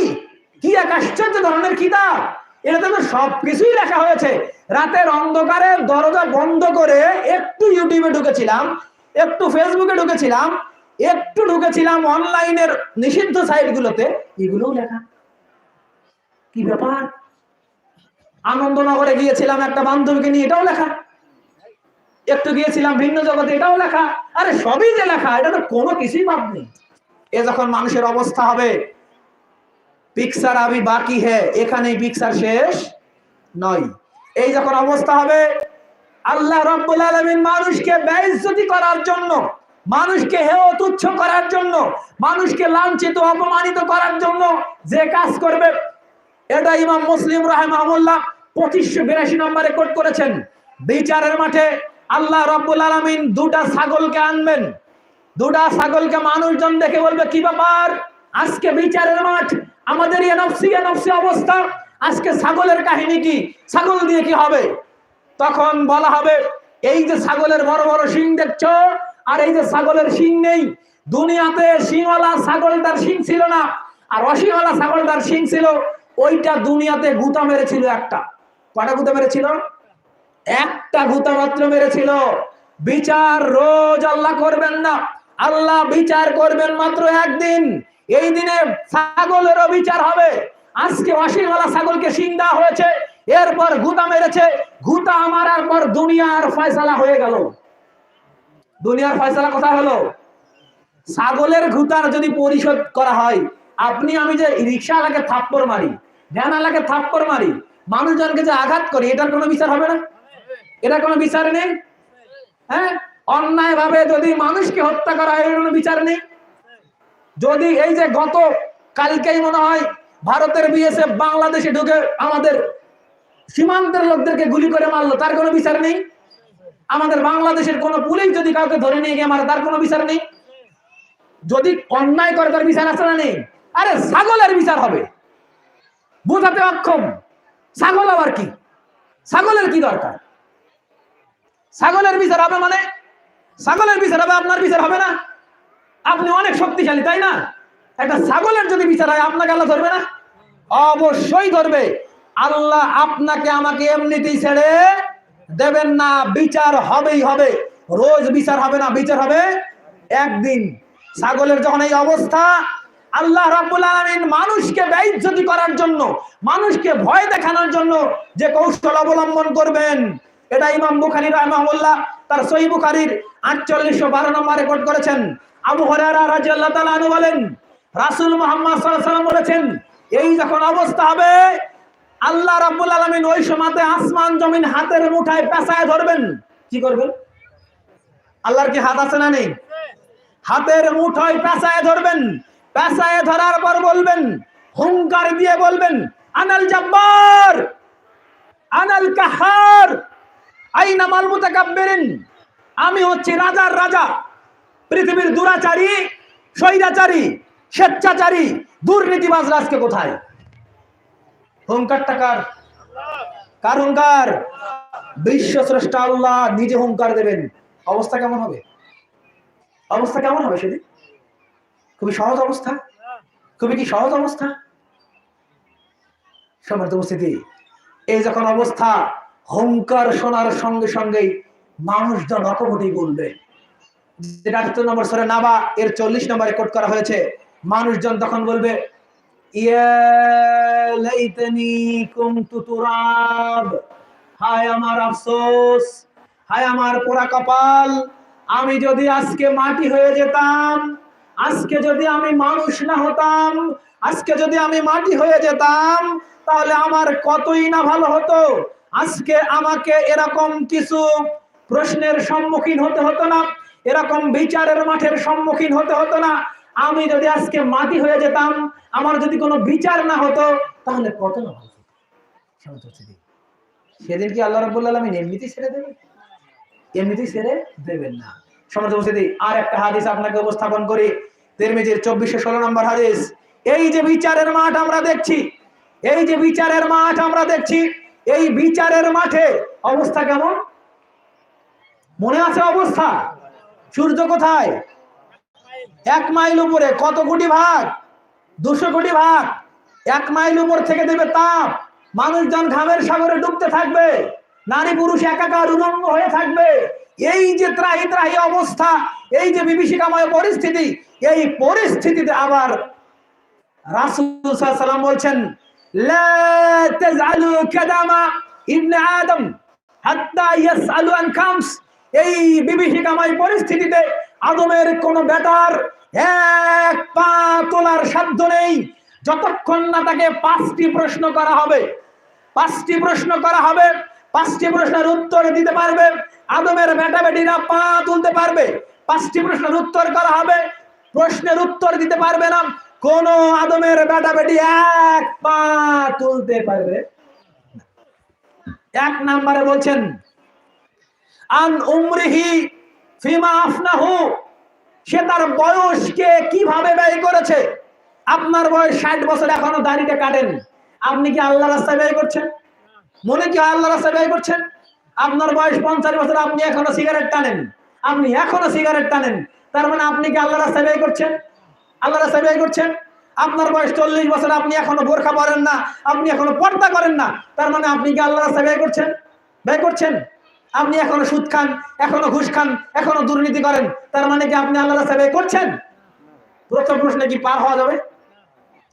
কি এক আশ্চর্য ধরনের কিতাব! এটাতে তো সবকিছুই লেখা হয়েছে। রাতের অন্ধকারে দরজা বন্ধ করে একটু ইউটিউবে ঢুকেছিলাম, একটু ফেসবুকে ঢুকেছিলাম, একটু ঢুকেছিলাম অনলাইনের নিষিদ্ধ সাইটগুলোতে, এগুলোও লেখা। কি ব্যাপার! আনন্দনগরে গিয়েছিলাম একটা বান্ধবীকে নিয়ে, এটাও লেখা। একটু গিয়েছিলাম ভিন্ন জগতে, এটাও লেখা। আরে সবই যে লেখা, এটা তো কোনো কিছুই বাদ নেই। এ যখন মানুষের অবস্থা হবে, পিকচার আবি বাকি হ্যায়, এখানেই পিকচার শেষ নয়। এই যখন অবস্থা হবে, আল্লাহ রাব্বুল আলামিন মানুষকে বেইজ্জতি করার জন্য, মানুষকে হেয় তুচ্ছ করার জন্য, মানুষকে লাঞ্ছিত অপমানিত করার জন্য যে কাজ করবে, এটা ইমাম মুসলিম রাহিমাহুল্লাহ 2582 নম্বরে কোট করেছেন। বিচারের মাঠে আল্লাহ রাব্বুল আলামিন 2টা ছাগলকে আনবেন। 2টা ছাগলকে মানুষজন দেখে বলবে, কি ব্যাপার, আজকে বিচারের মাঠ, আমাদের এ নফসি অবস্থা, আজকে ছাগলের কাহিনী কি, ছাগল দিয়ে কি হবে? তখন বলা হবে, এই যে ছাগলের বড় বড় শিং দেখছো, আর এই যে ছাগলের শিং নেই। দুনিয়াতে শিংওয়ালা ছাগলটার শিং ছিল না, আর অশিংওয়ালা ছাগলটার শিং ছিল। ওইটা দুনিয়াতে গুতা মেরেছিল একটা। কটা গুতা মেরেছিল? একটা গুতা মাত্র মেরেছিল। বিচার রোজ আল্লাহ করবেন না, আল্লাহ বিচার করবেন মাত্র একদিন। এই দিনে ছাগলেরও বিচার হবে। আজকে অশিংওয়ালা ছাগলকে শিং দেওয়া হয়েছে, এরপর গুতা মেরেছে, গুতা মারার পর দুনিয়ার ফয়সালা হয়ে গেল। দুনিয়ার ফয়সালা কোথায় হলো? ছাগলের গুতার যদি পরিশোধ করা হয়, আপনি আমি যে রিকশাওয়ালাকে থাপ্পড় মারি, ভ্যানওয়ালাকে থাপ্পড় মারি, মানুষজনকে যে আঘাত করি, এটার কোনো বিচার হবে না? এটা কোনো বিচার নেই। হ্যাঁ, অন্যায় ভাবে যদি মানুষকে হত্যা করা হয়, এর কোনো বিচার নেই। যদি এই যে গত কালকেই মনে হয় ভারতের বিএসএফ বাংলাদেশে ঢুকে আমাদের সীমান্তের লোকদেরকে গুলি করে মারলো, তার কোনো বিচার নেই। আমাদের বাংলাদেশের কোন পুলিশ যদি কাউকে ধরে নিয়ে গিয়ে মারে, তার কোনো বিচার নেই। যদি অন্যায় করে তার বিচার আছে না নেই? আরে ছাগলের বিচার হবে, বোঝাতে অক্ষম। ছাগল আবার কি? ছাগলের কি দরকার? ছাগলের বিচার হবে মানে ছাগলের বিচার হবে, আপনার বিচার হবে না? আপনি অনেক শক্তিশালী, তাই না? একটা ছাগলের যদি বিচার হয় আপনাকে আল্লাহ ধরবে না? অবশ্যই ধরবে। আল্লাহ আপনাকে আমাকে এমনিতেই ছেড়ে দেবেন না, বিচার হবেই হবে। রোজ বিচার হবে না, বিচার হবে একদিন। ছাগলের যখন এই অবস্থা, আল্লাহ রাব্বুল আলামিন মানুষকে বেইজ্জতি করার জন্য, মানুষকে ভয় দেখানোর জন্য যে কৌশল অবলম্বন করবেন, এটা ইমাম বুখারী রাহিমাহুল্লাহ তার সহিহ বুখারীর 4812 নম্বর রেকর্ড করেছেন। আবু হুরায়রা রাদিয়াল্লাহু তাআলা আনহু বলেন, রাসূল মুহাম্মদ সাল্লাল্লাহু আলাইহি ওয়াসাল্লাম বলেছেন, এই যখন অবস্থা হবে, আল্লাহ রাব্বুল আলামিন ওই সময়তে আসমান জমিন হাতের মুঠায় পেঁচায় ধরবেন। কি করবেন? আল্লাহর কি হাত আছে না নেই? হাতের মুঠোয় পেঁচায় ধরবেন। পেঁচায় ধরার পর বলবেন, হুঙ্কার দিয়ে বলবেন, আনাল জাব্বার, আনাল কাহার, আইনা মাল মুতাকাব্বিরিন। আমি হচ্ছি রাজার রাজা, পৃথিবীর দুরাচারী, স্বৈরাচারী, স্বেচ্ছাচারী, দুর্নীতিবাজরা আজকে কোথায়? হুঙ্কারটা কার? কার হুঙ্কার? বিশ্ব স্রষ্টা আল্লাহ নিজে হুঙ্কার দেবেন। অবস্থা কেমন হবে? অবস্থা কেমন হবে সেদিন? খুবই সহজ অবস্থা? খুবই কি সহজ অবস্থা? সম্মানিত উপস্থিতি, এই যখন অবস্থা, হুঙ্কার শোনার সঙ্গে সঙ্গেই মানুষজন অকপটেই বলবে, যেটা 78 নম্বর সূরা নাবা এর 40 নম্বর রেকর্ড করা হয়েছে। মানুষজন তখন বলবে, ইয়া লাইতানি কুনতু তুরাব, হায় আমার আফসোস, হায় আমার পোড়া কপাল, আমি যদি আজকে মাটি হয়ে যেতাম, আজকে যদি আমি মানুষ না হতাম, আজকে যদি আমি মাটি হয়ে যেতাম, তাহলে আমার কতই না ভালো হতো। আজকে আমাকে এরকম কিছু প্রশ্নের সম্মুখীন হতে হতো না, এরকম বিচারের মাঠের সম্মুখীন হতে হতো না। আমি যদি আজকে মাটি হয়ে যেতাম, আমার যদি কোনো বিচার না হতো, তাহলে কত না ভালো হতো। সেদিন কি আল্লাহ রাব্বুল আলামিন এমনিতেই ছেড়ে দেবেন? এমনিতেই ছেড়ে দেবেন না। সমাজ উপস্থিতি, আর একটা হাদিস আপনাকে উপস্থাপন করি, তিরমিজির 2416 নম্বর হাদিস। এই যে বিচারের মাঠ আমরা দেখছি, এই যে বিচারের মাঠ আমরা দেখছি, এই বিচারের মাঠে অবস্থা কেমন? মনে আছে অবস্থা? সূর্য কোথায়? 1 মাইল উপরে। কত কোটি ভাগ? 200 কোটি ভাগ। 1 মাইল উপর থেকে দেবে তাপ, মানুষজন ঘামের সাগরে ডুবতে থাকবে, নারী পুরুষ একাকার উলঙ্গ হয়ে থাকবে। এই যে ত্রাহি ত্রাহি অবস্থা, এই যে বিভীষিকাময় পরিস্থিতি, এই পরিস্থিতিতে আবার রাসূল সাল্লাল্লাহু আলাইহি ওয়াসাল্লাম বলছেন, লা তাজআলু কাদামা ইবনে আদম হাত্তা ইয়াসআলু আন খামস। এই বিভীষিকাময় পরিস্থিতিতে আদমের কোন বেটার এক পা তোলার সাধ্য নেই, যতক্ষণ না তাকে 5টি প্রশ্ন করা হবে। 5টি প্রশ্ন করা হবে, 5টি প্রশ্নের উত্তর দিতে পারবে আদমের বেটা বেটিরা পা তুলতে পারবে। 5টি প্রশ্নের উত্তর করা হবে, প্রশ্নের উত্তর দিতে পারবে না, কোন আদমের বেটা বেটি 1 পা তুলতে পারবে। 1 নম্বরে বলছেন, আন উমরিহি ফিমা আফনাহু, সে তার বয়সকে কিভাবে ব্যয় করেছে। আপনার বয়স 60 বছর, এখনো দাড়িটা কাটেন, আপনি কি আল্লাহর রাস্তায় ব্যয় করছেন? মনে কি আল্লাহর রাস্তায় ব্যয় করছেন? আপনার বয়স 50 বছর, আপনি এখনো সিগারেট টানেন, আপনি এখনো সিগারেট টানেন, তার মানে আপনি কি আল্লাহর রাস্তায় ব্যয় করছেন? আল্লাহর রাস্তায় ব্যয় করছেন। আপনার বয়স 40 বছর, আপনি এখনো বোরকা পরেন না, আপনি এখনো পর্দা করেন না, তার মানে আপনি কি আল্লাহর রাস্তায় ব্যয় করছেন? ব্যয় করছেন। আপনি এখনো সুদ খান, এখনো ঘুষ খান, এখনো দুর্নীতি করেন, তার মানে কি আপনি আল্লাহর রাস্তায় ব্যয় করছেন? প্রথম প্রশ্নে কি পার হওয়া যাবে?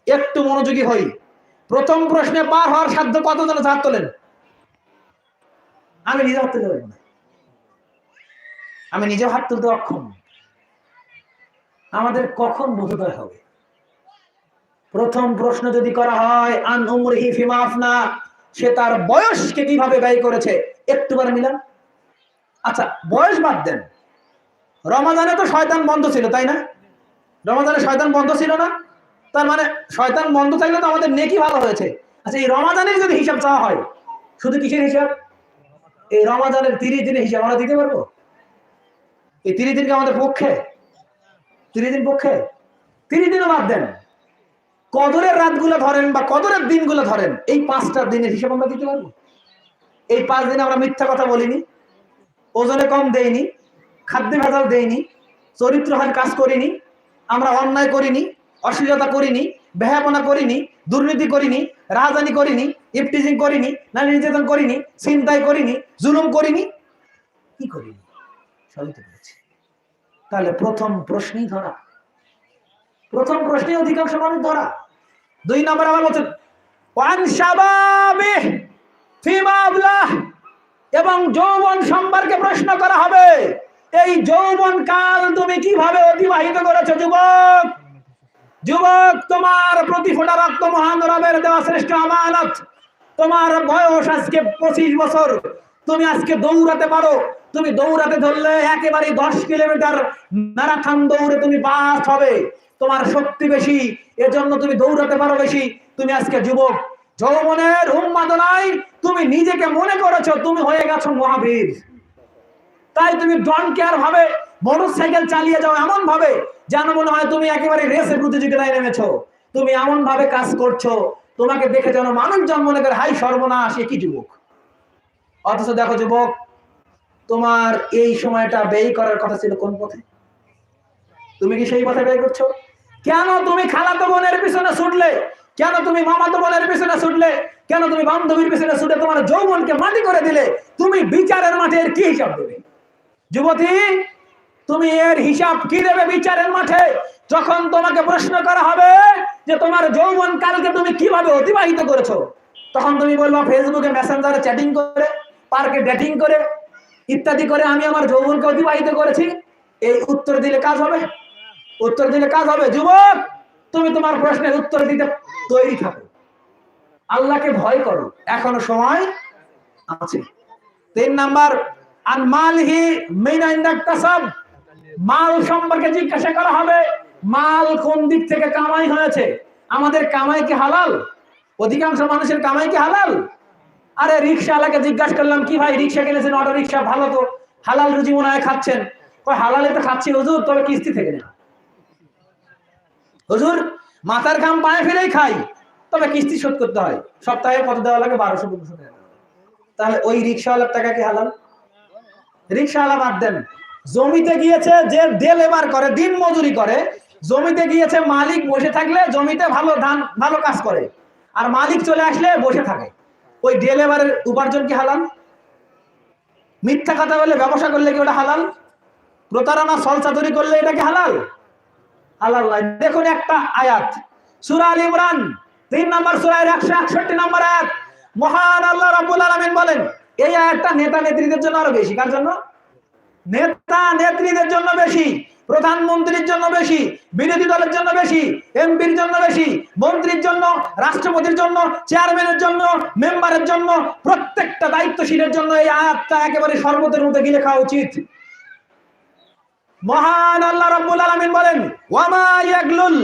একটু মনোযোগী হই। প্রথম প্রশ্নে পার হওয়ার সাধ্য কতজন হাত তোলেন? আমি নিজে হাত তুলতে পারবো না, আমি নিজেও হাত তুলতে অক্ষম। আমাদের কখন বোধোদয় হবে? প্রথম প্রশ্ন যদি করা হয়, আন উমরিহি ফিমা আফনা, সে তার বয়সকে কিভাবে ব্যয় করেছে, একটুবার মিলান। আচ্ছা, বয়স বাদ দেন, রমাদানে তো শয়তান বন্ধ ছিল, তাই না? রমাদানে শয়তান বন্ধ ছিল না, তার মানে শয়তান বন্ধ থাকলে তো আমাদের নেকি ভালো হয়েছে। আচ্ছা, এই রমাদানের যদি হিসাব চাওয়া হয়, শুধু কিসের হিসাব? এই রমাদানের 30 দিনের হিসাব আমরা দিতে পারবো? এই 30 দিনকে আমাদের পক্ষে? 30 দিন পক্ষে? 30 দিনও বাদ দেন, কদরের রাতগুলো ধরেন বা কদরের দিনগুলো ধরেন, এই 5টা দিনের হিসাব আমরা দিতে পারবো? এই 5 দিনে আমরা মিথ্যা কথা বলিনি, ওজনে কম দেইনি, খাদ্যে ভেজাল দেইনি, চরিত্রহীন কাজ করিনি, আমরা অন্যায় করিনি, অশ্লীলতা করিনি, বেহাপনা করিনি, দুর্নীতি করিনি, রাজধানী করিনি, ইফটিজিং করিনি, নারী নির্যাতন করিনি, ছিনতাই করিনি, জুলুম করিনি, কি করিনি? সবই তো করেছি। তাহলে প্রথম প্রশ্নই ধরা, প্রথম প্রশ্নে অধিকাংশ মানুষ ধরা। 2 নম্বর আবার বলছেন ওয়ান শাবাবিহ ফিমা আবলাহ, এবং যৌবন সম্পর্কে প্রশ্ন করা হবে। এই যৌবন কাল তুমি কিভাবে অতিবাহিত করেছো যুবক? যুবক, তোমার প্রতি ফোঁটা রক্ত মহান রবের দেওয়া শ্রেষ্ঠ আমানত। তোমার বয়স আজকে 25 বছর। তুমি আজকে দৌড়াতে পারো, তুমি দৌড়াতে ধরলে একেবারে 10 কিলোমিটার ম্যারাথন দৌড়ে তুমি পাস হবে। তোমার শক্তি বেশি, এজন্য তুমি দৌড়াতে পারো বেশি। তুমি আজকে যুবক, যৌবনের উন্মাদনায় তুমি নিজেকে মনে করেছো তুমি হয়ে গেছো মহাবীর। তাই তুমি ডন কেয়ার ভাবে মোটরসাইকেল চালিয়ে যাও এমন ভাবে যেন মনে হয় তুমি একেবারে রেসের প্রতিযোগিতায় নেমেছো। তুমি এমন ভাবে কাজ করছো, তোমাকে দেখে যেন মানুষজন মনে করে হাই সর্বনাশ, এ কি যুবক। অথচ দেখো যুবক, তোমার এই সময়টা ব্যয় করার কথা ছিল কোন পথে? তুমি কি সেই পথে ব্যয় করছো? কেন তুমি খালাতো বোনের পিছনে ছুটলে? কেন তুমি মামাতো বোনের পিছনে ছুটলে? কেন তুমি বান্ধবীর পিছনে ছুটে তোমার যৌবনকে মাটি করে দিলে? তুমি বিচারের মাঠে এর কি হিসাব দেবে? যুবতী, তুমি এর হিসাব কি দেবে বিচারের মাঠে? যখন তোমাকে প্রশ্ন করা হবে যে তোমার যৌবন কালকে তুমি কিভাবে অতিবাহিত করেছো, তখন তুমি বলবা ফেসবুকে মেসেঞ্জারে চ্যাটিং করে, পার্কে ডেটিং করে, ইত্যাদি করে আমি আমার যৌবনকে অতিবাহিত করেছি। এই উত্তর দিলে কাজ হবে? উত্তর দিলে কাজ হবে? যুবক, তুমি তোমার প্রশ্নের উত্তর দিতে তৈরি থাকো, আল্লাহকে ভয় করো, এখনো সময় আছে। 3 নাম্বার, আন মালহি মিন আইন ইকতাসাব, মাল সম্পর্কে জিজ্ঞাসা করা হবে। মাল কোন দিক থেকে কামাই হয়েছে? আমাদের কামাই কি হালাল? অধিকাংশ মানুষের কামাই কি হালাল? আরে রিকশাওয়ালাকে জিজ্ঞাসা করলাম, কি ভাই রিকশা কিনেছেন, অটো রিকশা, ভালো তো, হালাল রুজি মনে হয় খাচ্ছেন। কই হালালে তো খাচ্ছি হুজুর, তবে কিস্তি থেকে না। হুজুর, মাথার ঘাম পায়ে ফেলেই খাই, তবে কিস্তি শোধ করতে হয়, সপ্তাহে কত দেওয়া লাগে? 1200-1500 টাকা। তাহলে ওই রিকশাওয়ালার টাকা কি হালাল? রিকশাওয়ালা বাদ দেন, জমিতে গিয়েছে যে ডে লেবার করে, দিন মজুরি করে, জমিতে গিয়েছে, মালিক বসে থাকলে জমিতে ভালো ধান ভালো কাজ করে, আর মালিক চলে আসলে বসে থাকে, ওই ডে লেবারের উপার্জন কি হালাল? মিথ্যা কথা বলে ব্যবসা করলে কি ওটা হালাল? প্রতারণা ছলচাতুরি করলে এটা কি হালাল? হালাল নয়। দেখুন একটা আয়াত, সূরা আল ইমরান 3 নম্বর সূরার 161 নম্বর আয়াত, মহান আল্লাহ রাব্বুল আলামিন বলেন, এই আয়াতটা নেতা নেত্রীদের জন্য আরো বেশি। কার জন্য? নেতা নেত্রীদের জন্য বেশি, প্রধানমন্ত্রীর জন্য বেশি, বিরোধী দলের জন্য বেশি, এমপির জন্য বেশি, মন্ত্রীর জন্য, রাষ্ট্রপতির জন্য, চেয়ারম্যানের জন্য, মেম্বারের জন্য, প্রত্যেকটা দায়িত্বশীলের জন্য এই আয়াতটা একেবারে শরবতের মধ্যে গিলে খাওয়া উচিত। মহান আল্লাহ রাব্বুল আলামিন বলেন, ওয়ামা ইয়াগলুল,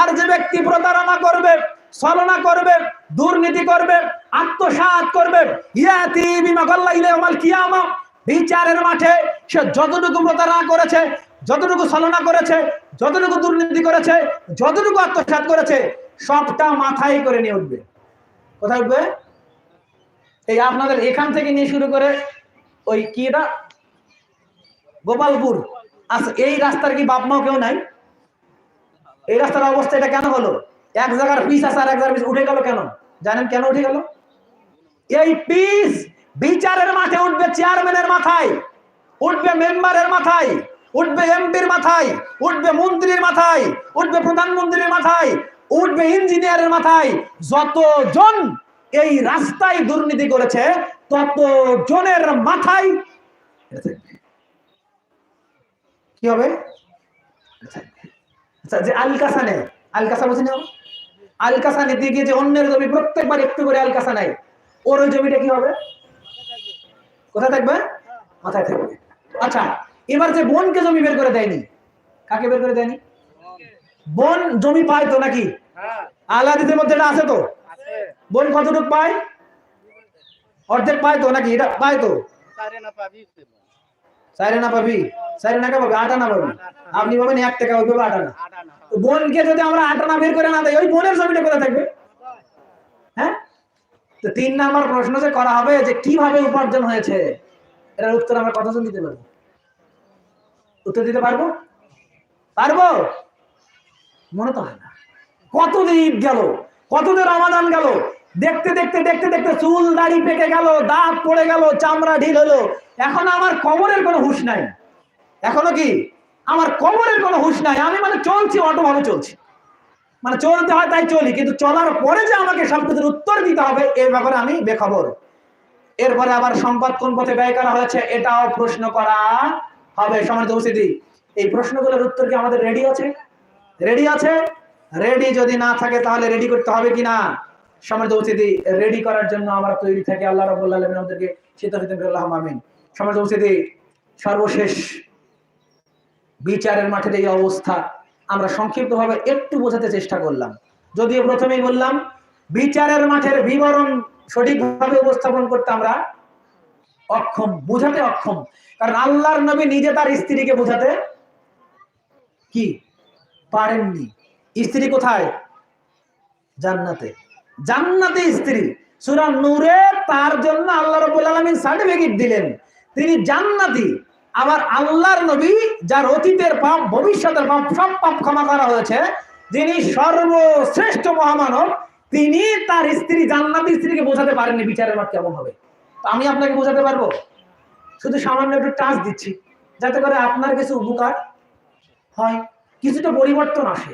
আর যে ব্যক্তি প্রতারণা করবে, ছলনা করবে, দুর্নীতি করবে, আত্মসাৎ করবে, ইয়াতি বিমা গাল্লা ইলাইহিল কিয়ামা, বিচারের মাঠে সে যতটুকু প্রতারণা করেছে, যতটুকু ছলনা করেছে, যতটুকু দুর্নীতি করেছে, যতটুকু আত্মসাৎ করেছে, সবটা মাথায় করে নিয়ে উঠবে। কোথায় উঠবে? এই আপনাদের এখান থেকে নিয়ে শুরু করে ওই কি এটা গোপালপুর, আচ্ছা এই রাস্তার কি বাপ মাও কেউ নাই? এই রাস্তার অবস্থা এটা কেন হলো? এক জায়গার পিস আছে আর এক জায়গার পিস উঠে গেল কেন? জানেন কেন উঠে গেল? এই পিস বিচারের মাঠে উঠবে চেয়ারম্যানের মাথায়, উঠবে মেম্বারের মাথায়, উঠবে এমপির মাথায়, উঠবে মন্ত্রীর মাথায়, উঠবে প্রধানমন্ত্রীর মাথায়, উঠবে ইঞ্জিনিয়ারের মাথায়। যতজন এই রাস্তায় দুর্নীতি করেছে তত জনের মাথায় কি হবে? আচ্ছা, যে আলকাসা নেই, আলকাসা বুঝি না, আলকাসা নিতে গিয়ে যে অন্যের জমি প্রত্যেকবার একটু করে আলকাসা নেয়, ওর ওই জমিটা কি হবে? কোথায় থাকবে? মাথায় থাকবে। আচ্ছা, এবার যে বোনকে জমি বের করে দেয়নি, কাকে বের করে দেয়নি? বোন জমি পায় তো নাকি? আলাদিদের মধ্যে এটা আছে তো? বোন কতটুকু পায়? অর্ধেক পায় তো নাকি? এটা পায় তো? সাইরে না পাবি, সাইরে না পাবি, আটা না পাবি। আপনি পাবেন 1 টাকা, ওই পাবে 8 আনা। বোনকে যদি আমরা 8 আনা বের করে না দেই, ওই বোনের জমিটা কোথায় থাকবে? হ্যাঁ, তো 3 নাম্বার প্রশ্ন যে করা হবে যে কিভাবে উপার্জন হয়েছে, এটার উত্তর আমরা কতজন দিতে পারবো? উত্তর দিতে পারবো? পারবো? মনে তো হয় না। কতদিন ঈদ গেল, কতদিন রমাদান গেল, দেখতে দেখতে দেখতে দেখতে চুল দাড়ি পেকে গেল, দাঁত পড়ে গেল, চামড়া ঢিল হলো, এখন আমার কবরের কোনো হুঁশ নাই। এখনো কি আমার কবরের কোনো হুঁশ নাই। আমি মানে চলছি, অটো ভাবে চলছি, মানে চলতে হয় তাই চলি, কিন্তু চলার পরে যে আমাকে সবকিছুর উত্তর দিতে হবে এর ব্যাপারে আমি বেখবর। এরপরে আবার সম্পদ কোন পথে ব্যয় করা হয়েছে এটাও প্রশ্ন করা হবে। সম্মানিত উপস্থিতি, এই প্রশ্নগুলোর উত্তর কি আমাদের রেডি আছে? রেডি আছে? রেডি যদি না থাকে তাহলে রেডি করতে হবে কিনা? সম্মানিত উপস্থিতি, রেডি করার জন্য আমরা তৈরি থাকি। আল্লাহ রাব্বুল আলামিন আমাদেরকে সিদ্ধান্ত দিন, আল্লাহুম্মা আমিন। সম্মানিত উপস্থিতি, সর্বশেষ বিচারের মাঠের এই অবস্থা আমরা সংক্ষিপ্তভাবে একটু বোঝাতে চেষ্টা করলাম। যদিও প্রথমেই বললাম বিচারের মাঠের বিবরণ সঠিকভাবে উপস্থাপন করতে আমরা অক্ষম, বোঝাতে অক্ষম। কারণ আল্লাহর নবী নিজে তার স্ত্রীকে বোঝাতে কি পারেননি। স্ত্রী কোথায়? জান্নাতে। জান্নাতে স্ত্রী। সূরা নূরে তার জন্য আল্লাহ রাব্বুল আলামিন সার্টিফিকেট দিলেন, তিনি জান্নাতি। আবার আল্লাহর নবী যার অতীতের পাপ ভবিষ্যতের পাপ সব পাপ ক্ষমা করা হয়েছে, যিনি সর্বশ্রেষ্ঠ মহামানব, তিনি তার স্ত্রী জান্নাতি স্ত্রীকে বোঝাতে পারেননি বিচারের মাঠ কেমন হবে। তো আমি আপনাকে বোঝাতে পারবো? শুধু সামান্য একটু টাচ দিচ্ছি যাতে করে আপনার কিছু উপকার হয়, কিছুটা পরিবর্তন আসে।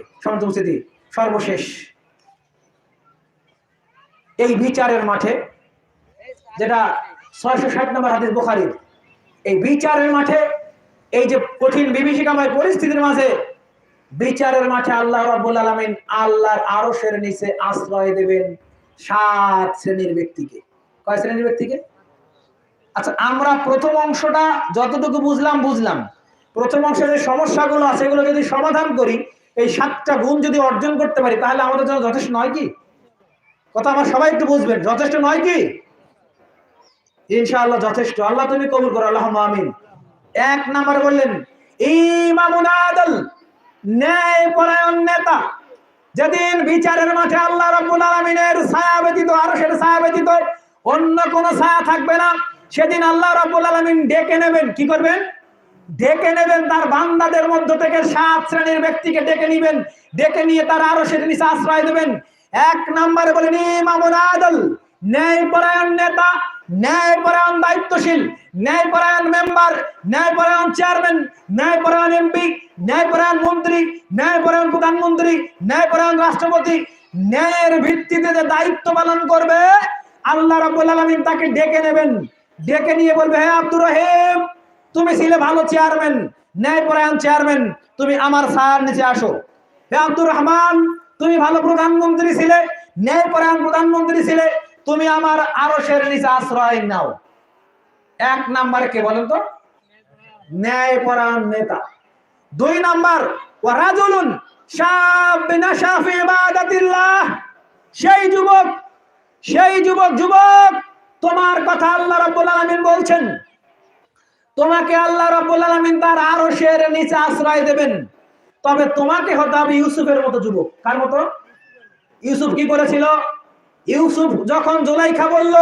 সর্বশেষ এই বিচারের মাঠে, যেটা 660 নম্বর হাদিস বুখারীর, এই বিচারের মাঠে এই যে কঠিন বিভীষিকাময় পরিস্থিতির মাঝে বিচারের মাঠে আল্লাহ রাব্বুল আলামিন আল্লাহর আরশের নিচে আশ্রয় দেবেন 7 শ্রেণীর ব্যক্তিকে। কয় শ্রেণীর ব্যক্তিকে? আচ্ছা, আমরা প্রথম অংশটা যতটুকু বুঝলাম, প্রথম অংশের যে সমস্যাগুলো আছে এগুলো যদি সমাধান করি, এই 7টা গুণ যদি অর্জন করতে পারি, তাহলে আমাদের জন্য যথেষ্ট নয় কি? কথা আমার সবাই একটু বুঝবেন, যথেষ্ট নয় কি? ইনশাআল্লাহ যথেষ্ট। আল্লাহ তুমি কবুল করো, আল্লাহুম্মা আমিন। 1 নাম্বার বললেন ইমামুন আদল, ন্যায়পরায়ণ নেতা। যেদিন বিচারের মাঠে আল্লাহ রাব্বুল আলামিনের ছায়া ব্যতীত, আরশের ছায়া ব্যতীত অন্য কোন ছায়া থাকবে না, সেদিন আল্লাহ রাব্বুল আলামিন ডেকে নেবেন। কি করবেন? ডেকে নেবেন তার বান্দাদের মধ্য থেকে 7 শ্রেণীর ব্যক্তিকে ডেকে নেবেন, ডেকে নিয়ে তার আরশের নিচে আশ্রয় দেবেন। 1 নম্বরে বলেন ইমামুন আদল, ন্যায়পরায়ণ নেতা, ন্যায়পরায়ণ দায়িত্বশীল, ন্যায়পরায়ণ মেম্বার, ন্যায়পরায়ণ চেয়ারম্যান, ন্যায়পরায়ণ এমপি, ন্যায়পরায়ণ মন্ত্রী, ন্যায়পরায়ণ প্রধানমন্ত্রী, ন্যায়পরায়ণ রাষ্ট্রপতি, ন্যায়ের ভিত্তিতে যে দায়িত্ব পালন করবে, আল্লাহ রাব্বুল আলামিন তাকে ডেকে নেবেন। ডেকে নিয়ে বলবে, হে আব্দুর রহিম, তুমি ছিলে ভালো চেয়ারম্যান, ন্যায়পরায়ণ চেয়ারম্যান, তুমি আমার ছায়ার নিচে আসো। হে আব্দুর রহমান, তুমি ভালো প্রধানমন্ত্রী ছিলে, ন্যায়পরায়ণ প্রধানমন্ত্রী ছিলে, তুমি আমার আরশের নিচে আশ্রয় নাও। 1 নম্বরে কে বলেন তো? ন্যায়পরায়ণ নেতা। 2 নাম্বার ওয়ারাজুলুন শাবুন নাশা ফি ইবাদাতিল্লাহ, সেই যুবক, তোমার কথা আল্লাহ রাব্বুল আলামিন বলছেন, তোমাকে আল্লাহ রাব্বুল আলামিন তার আরশের নিচে আশ্রয় দেবেন। তবে তোমাকে হতে হবে ইউসুফের মতো যুবক। কার মতো? ইউসুফ কি করেছিল? ইউসুফ যখন জুলাইখা বলল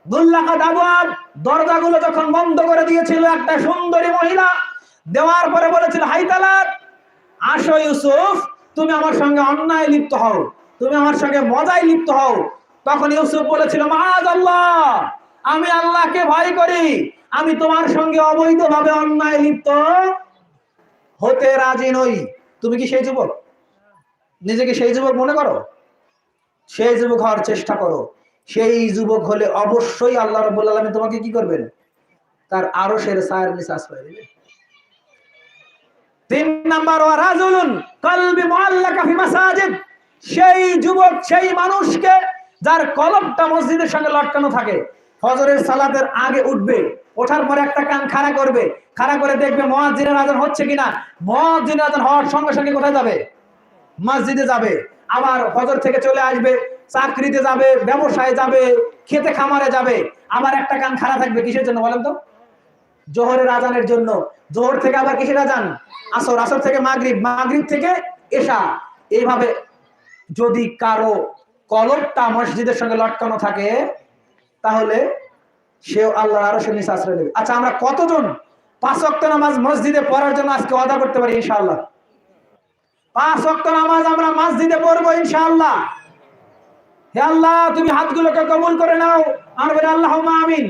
গুল্লাকাত আবওয়াব, দরজাগুলো যখন বন্ধ করে দিয়েছিল, একটা সুন্দরী মহিলা দেওয়ার পরে বলেছিল, হাইতালাত, আসো ইউসুফ, তুমি আমার সঙ্গে অন্যায় লিপ্ত হও, তুমি আমার সঙ্গে মজায় লিপ্ত হও। তখন ইউসুফ বলেছিল, মাআযাল্লাহ, আমি আল্লাহকে ভয় করি, আমি তোমার সঙ্গে অবৈধভাবে অন্যায় লিপ্ত হতে রাজি নই। তুমি কি সেই যুবক? নিজেকে সেই যুবক মনে করো? সেই যুবক হওয়ার চেষ্টা করো। সেই যুবক হলে অবশ্যই আল্লাহ রাব্বুল আলামিন তোমাকে কি করবেন? তার আরশের ছায়ার নিচে আশ্রয় দিবেন। 3 নাম্বার ওয়ারাজুলুন কলবি মুআল্লাকা ফি মাসাজিদ, সেই যুবক, সেই মানুষকে যার কলবটা মসজিদের সঙ্গে লটকানো থাকে। ফজরের সালাতের আগে উঠবে, ওঠার পরে একটা কান খাড়া করবে, খাড়া করে দেখবে মুয়াজ্জিনের আযান হচ্ছে কিনা। মুয়াজ্জিনের আযান হওয়ার সঙ্গে সঙ্গে কোথায় যাবে? মসজিদে যাবে। আবার ফজর থেকে চলে আসবে, চাকরিতে যাবে, ব্যবসায় যাবে, খেতে খামারে যাবে। আবার একটা কান খাড়া থাকবে কিসের জন্য বলেন তো? জোহরের আজানের জন্য। জোহর থেকে আবার কিসের আজান? আসর, আসর থেকে মাগরিব, মাগরিব থেকে এশা। এইভাবে যদি কারো কলবটা মসজিদের সঙ্গে লটকানো থাকে, তাহলে সেও আল্লাহর আরশের নিচে আশ্রয় নেবে। আচ্ছা, আমরা কতজন 5 ওয়াক্ত নামাজ মসজিদে পড়ার জন্য আজকে ওয়াদা করতে পারি ইনশাআল্লাহ? 5 ওয়াক্ত নামাজ আমরা মসজিদে পড়বো ইনশাআল্লাহ। হে আল্লাহ তুমি হাতগুলোকে কবুল করে নাও, আর বলে আল্লাহুম্মা আমিন।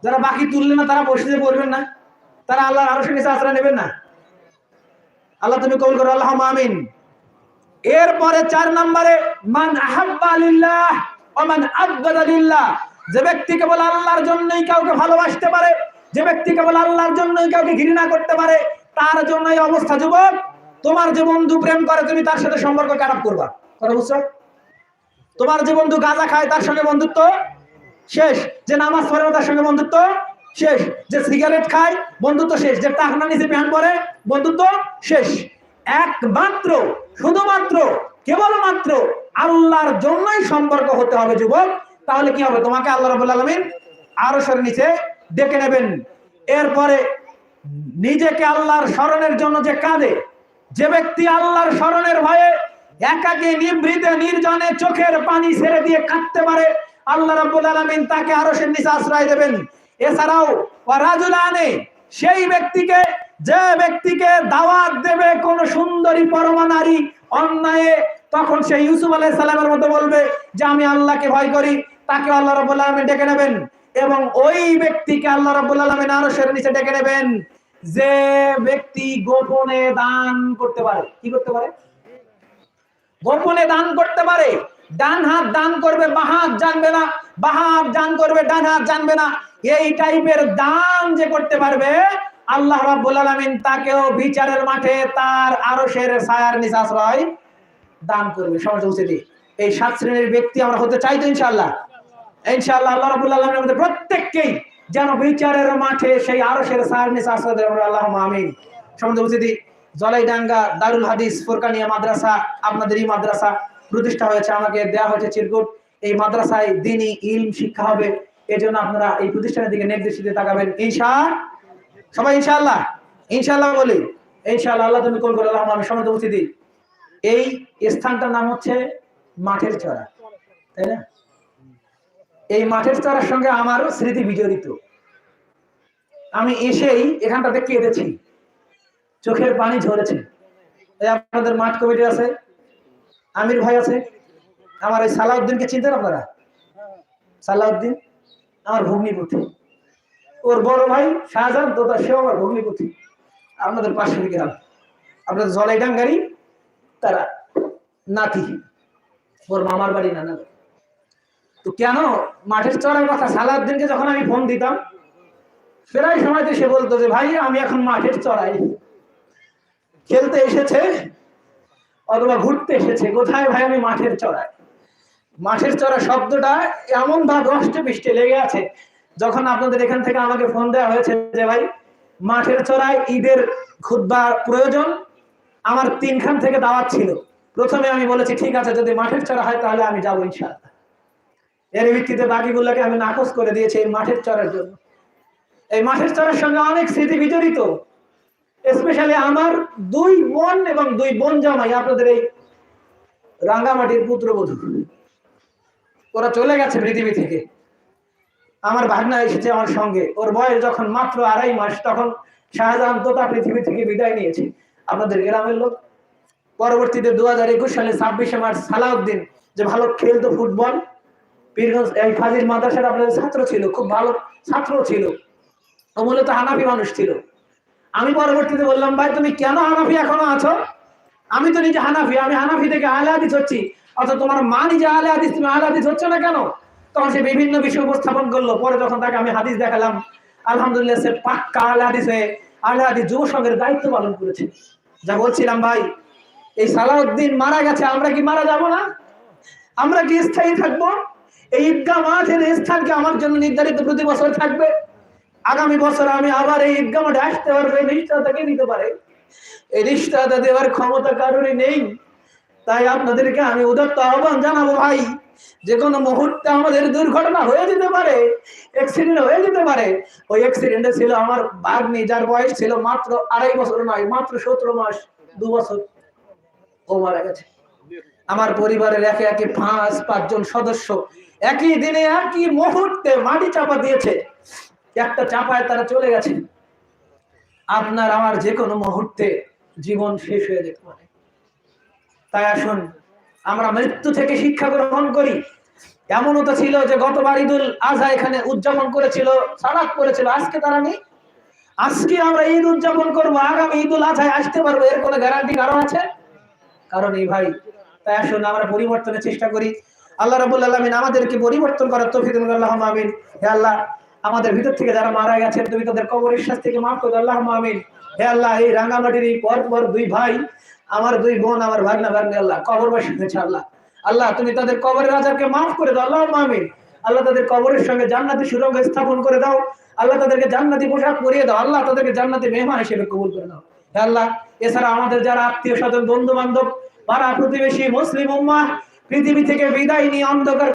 যারা বাকি তুললেন না তারা বসে পড়বেন না, তারা আল্লাহর আরশের নিচে আশ্রয় নেবেন না। আল্লাহ তুমি কবুল করো, আল্লাহুম্মা আমিন। এরপরে 4 নম্বরে মান আহাব্বা লিল্লাহ ওয়া মান আবগাদা লিল্লাহ, যে ব্যক্তি কেবল আল্লাহর জন্যই কাউকে ভালোবাসতে পারে, যে ব্যক্তি কেবল আল্লাহর জন্যই কাউকে ঘৃণা করতে পারে, তার জন্য এই অবস্থা। যুবক, তোমার যে বন্ধু প্রেম করে তুমি তার সাথে সম্পর্ক খারাপ করবা, কথা বুঝছো? তোমার যে বন্ধু গাঁজা খায় তার সঙ্গে বন্ধুত্ব শেষ, যে নামাজ পড়ে তার সঙ্গে বন্ধুত্ব শেষ, যে সিগারেট খায় বন্ধুত্ব শেষ, যে টাকনা নিচে প্যান্ট পরে বন্ধুত্ব শেষ। একমাত্র শুধুমাত্র কেবলমাত্র আল্লাহর জন্যই সম্পর্ক হতে হবে যুবক। তাহলে কি হবে? তোমাকে আল্লাহ রাব্বুল আলামিন আরশের নিচে ডেকে নেবেন। এরপরে নিজেকে আল্লাহর স্মরণের জন্য যে কাঁদে, যে ব্যক্তি আল্লাহর স্মরণের ভয়ে একাকী নিভৃতে নির্জনে চোখের পানি ছেড়ে দিয়ে কাঁদতে পারে, আল্লাহ রাব্বুল আলামিন তাকে আরশের নিচে আশ্রয় দেবেন। এছাড়াও ওয়ারাজুলানে, সেই ব্যক্তিকে, যে ব্যক্তিকে দাওয়াত দেবে কোন সুন্দরী পরমা নারী অন্যায়ে, তখন সে ইউসুফ আলাইহিস সালামের মতো বলবে যে আমি আল্লাহকে ভয় করি, তাকে আল্লাহ রাব্বুল আলামিন ডেকে নেবেন। এবং ওই ব্যক্তিকে আল্লাহ রাব্বুল আলামিন আরশের নিচে ডেকে নেবেন যে ব্যক্তি গোপনে দান করতে পারে। কি করতে পারে? গোপনে দান করতে পারে। ডান হাত দান করবে, বাঁ হাত জানবে না, বাঁ হাত দান করবে, ডান হাত জানবে না। এই টাইপের দান যে করতে পারবে, আল্লাহ রাব্বুল আলামিন তাকেও বিচারের মাঠে তার আরশের ছায়ার নিচে আশ্রয় দান করবে। সমাজ উপস্থিতি, এই 7 শ্রেণীর ব্যক্তি আমরা হতে চাই তো ইনশাআল্লাহ। ইনশাআল্লাহ আল্লাহ রাব্বুল আলামিন আমাদের প্রত্যেককেই যেন বিচারের মাঠে সেই আরশের ছায়ার নিচে আশ্রয় দেন, আল্লাহুম্মা আমিন। সমাজ উপস্থিতি, জলাইডাঙ্গা দারুল হাদিস ফুরকানিয়া মাদ্রাসা, আপনাদেরই মাদ্রাসা, প্রতিষ্ঠা হয়েছে, আমাকে দেওয়া হয়েছে চিরকুট। এই মাদ্রাসায় দ্বীনি ইলম শিক্ষা হবে, এজন্য আপনারা এই প্রতিষ্ঠানের দিকে নির্দেশিত তাকাবেন ইনশাআল্লাহ। সবাই ইনশাআল্লাহ, ইনশাআল্লাহ বলি ইনশাআল্লাহ। আল্লাহ তুমি কবুল করো, আল্লাহুম্মা আমিন। সমাজ উপস্থিতি, এই স্থানটার নাম হচ্ছে মাঠের চড়া, তাই না? এই মাঠের চড়ার সঙ্গে আমার স্মৃতি বিজড়িত। আমি এসেই এখানটাতে কেঁদেছি, চোখের পানি ঝরেছে। এই আপনাদের মাঠ কমিটি আছে, আমির ভাই আছে, আমার এই সালাউদ্দিনকে চিনতেন আপনারা? সালাউদ্দিন আমার ভগ্নিপতি, ওর বড় ভাই শাহজাহান তো সেও আমার ভগ্নিপতি, আপনাদের পাশের গ্রাম, আপনাদের জলাইডাঙ্গারি তারা নাতি, ওর মামার বাড়ি নানা। তো কেন মাঠের চড়ার কথা সালাউদ্দিনকে যখন আমি ফোন দিতাম, প্রায় সময়তে সে বলতো যে ভাই আমি এখন মাঠের চড়াই, খেলতে এসেছে অথবা ঘুরতে এসেছে, কোথায় ভাই? আমি মাঠের চড়াই। মাঠের চড়া শব্দটা এমন ভাবে রষ্টে পৃষ্ঠে লেগে আছে, যখন আপনাদের এখান থেকে আমাকে ফোন দেওয়া হয়েছে যে ভাই মাঠের চড়ায় ঈদের খুতবা প্রয়োজন, আমার 3 খান থেকে দাওয়াত ছিল। প্রথমে আমি বলেছি ঠিক আছে, যদি মাঠের চড়া হয় তাহলে আমি যাবো ইনশাআল্লাহ। এর ভিত্তিতে বাকিগুলোকে আমি নাকচ করে দিয়েছি এই মাঠের চড়ার জন্য। এই মাঠের চড়ার সঙ্গে অনেক স্মৃতি বিজড়িত, স্পেশালি আমার 2 বোন এবং 2 বোন জামাই, আপনাদের এই রাঙ্গামাটির পুত্রবধূ, ওরা চলে গেছে পৃথিবী থেকে। আমার ভাগনা এসেছে আমার সঙ্গে, ওর বয়স যখন মাত্র 2.5 মাস, তখন শাহজাহান তোতা পৃথিবী থেকে বিদায় নিয়েছে, আপনাদের গ্রামের লোক। পরবর্তীতে 2021 সালে 26শে মার্চ সালাউদ্দিন, যে ভালো খেলতো ফুটবল, পীরগঞ্জ এই ফাজিল মাদ্রাসার আপনাদের ছাত্র ছিল, খুব ভালো ছাত্র ছিল, ও মূলত হানাফি মানুষ ছিল। আমি পরবর্তীতে বললাম ভাই তুমি কেন হানাফি এখনো আছো? আমি তো নিজে হানাফি, আমি হানাফি থেকে আহলে হাদিস হচ্ছি, অথচ তোমার মা নিজে আহলে হাদিস, তুমি আহলে হাদিস হচ্ছ না কেন? তখন সে বিভিন্ন বিষয় উপস্থাপন করলো। পরে যখন তাকে আমি হাদিস দেখালাম, আলহামদুলিল্লাহ সে পাক্কা আহলে হাদিস হয়ে আহলে হাদিস যুব সংঘের দায়িত্ব পালন করেছে। যা বলছিলাম ভাই, এই সালাউদ্দিন মারা গেছে, আমরা কি মারা যাব না? আমরা কি স্থায়ী থাকবো? এই ঈদগাহ মাঠের স্থান কি আমার জন্য নির্ধারিত প্রতি বছর থাকবে? আগামী বছর আমি আবার এই ঈদগাহ মাঠে আসতে পারবো, এই নিশ্চয়তাকে নিতে পারে? এই নিশ্চয়তা দেওয়ার ক্ষমতা কারোরই নেই। তাই আপনাদেরকে আমি উদাত্ত আহ্বান জানাবো ভাই, যে কোনো মুহূর্তে আমাদের দুর্ঘটনা হয়ে যেতে পারে, অ্যাক্সিডেন্ট হয়ে যেতে পারে। ওই অ্যাক্সিডেন্টে ছিল আমার ভাগ্নি, যার বয়স ছিল মাত্র 2.5 বছর নয়, মাত্র 17 মাস, 2 বছর, ও মারা গেছে। আমার পরিবারের একে একে 5 জন সদস্য একই দিনে একই মুহূর্তে মাটি চাপা দিয়েছে, একটা চাপায় তারা চলে গেছে। আপনার আমার যে কোনো মুহূর্তে জীবন শেষ হয়ে যেতে পারে। তাই আসুন আমরা মৃত্যু থেকে শিক্ষা গ্রহণ করি। এমনও তো ছিল যে গতবার ঈদুল আজহা এখানে উদযাপন করেছিল, সালাত করেছিল, আজকে তারা নেই। আজকে আমরা ঈদ উদযাপন করবো, আগামী ঈদুল আজহায় আসতে পারবো, এর কোনো গ্যারান্টি কারণ আছে? কারণ এই ভাই। তাই আসুন আমরা পরিবর্তনের চেষ্টা করি। আল্লাহ রাব্বুল আলামিন আমাদেরকে পরিবর্তন করার তৌফিক দিন, আল্লাহুম্মা আমিন। হে আল্লাহ, আমাদের ভিতর থেকে যারা মারা গেছেন তুমি তাদের কবরের শাস্তি থেকে মাফ করে দাও, আল্লাহুম্মা আমিন। হে আল্লাহ, এই রাঙ্গামাটির এই পর দুই ভাই, আমার দুই বোন, আমার ভাগনা ভাগ্নি, আল্লাহ কবরবাসী হয়েছে, আল্লাহ আল্লাহ তুমি তাদের কবরের আযাবকে মাফ করে দাও, আল্লাহুম্মা আমিন। আল্লাহ তাদের কবরের সঙ্গে জান্নাতি সুরঙ্গ স্থাপন করে দাও, আল্লাহ তাদেরকে জান্নাতি পোশাক পরিয়ে দাও, আল্লাহ তাদেরকে জান্নাতি মেহমান হিসেবে কবুল করে দাও। হে আল্লাহ, এছাড়া আমাদের যারা আত্মীয় স্বজন, বন্ধু বান্ধব, পাড়া প্রতিবেশী, মুসলিম উম্মাহ পৃথিবী থেকে বিদায় নিয়ে অন্ধকার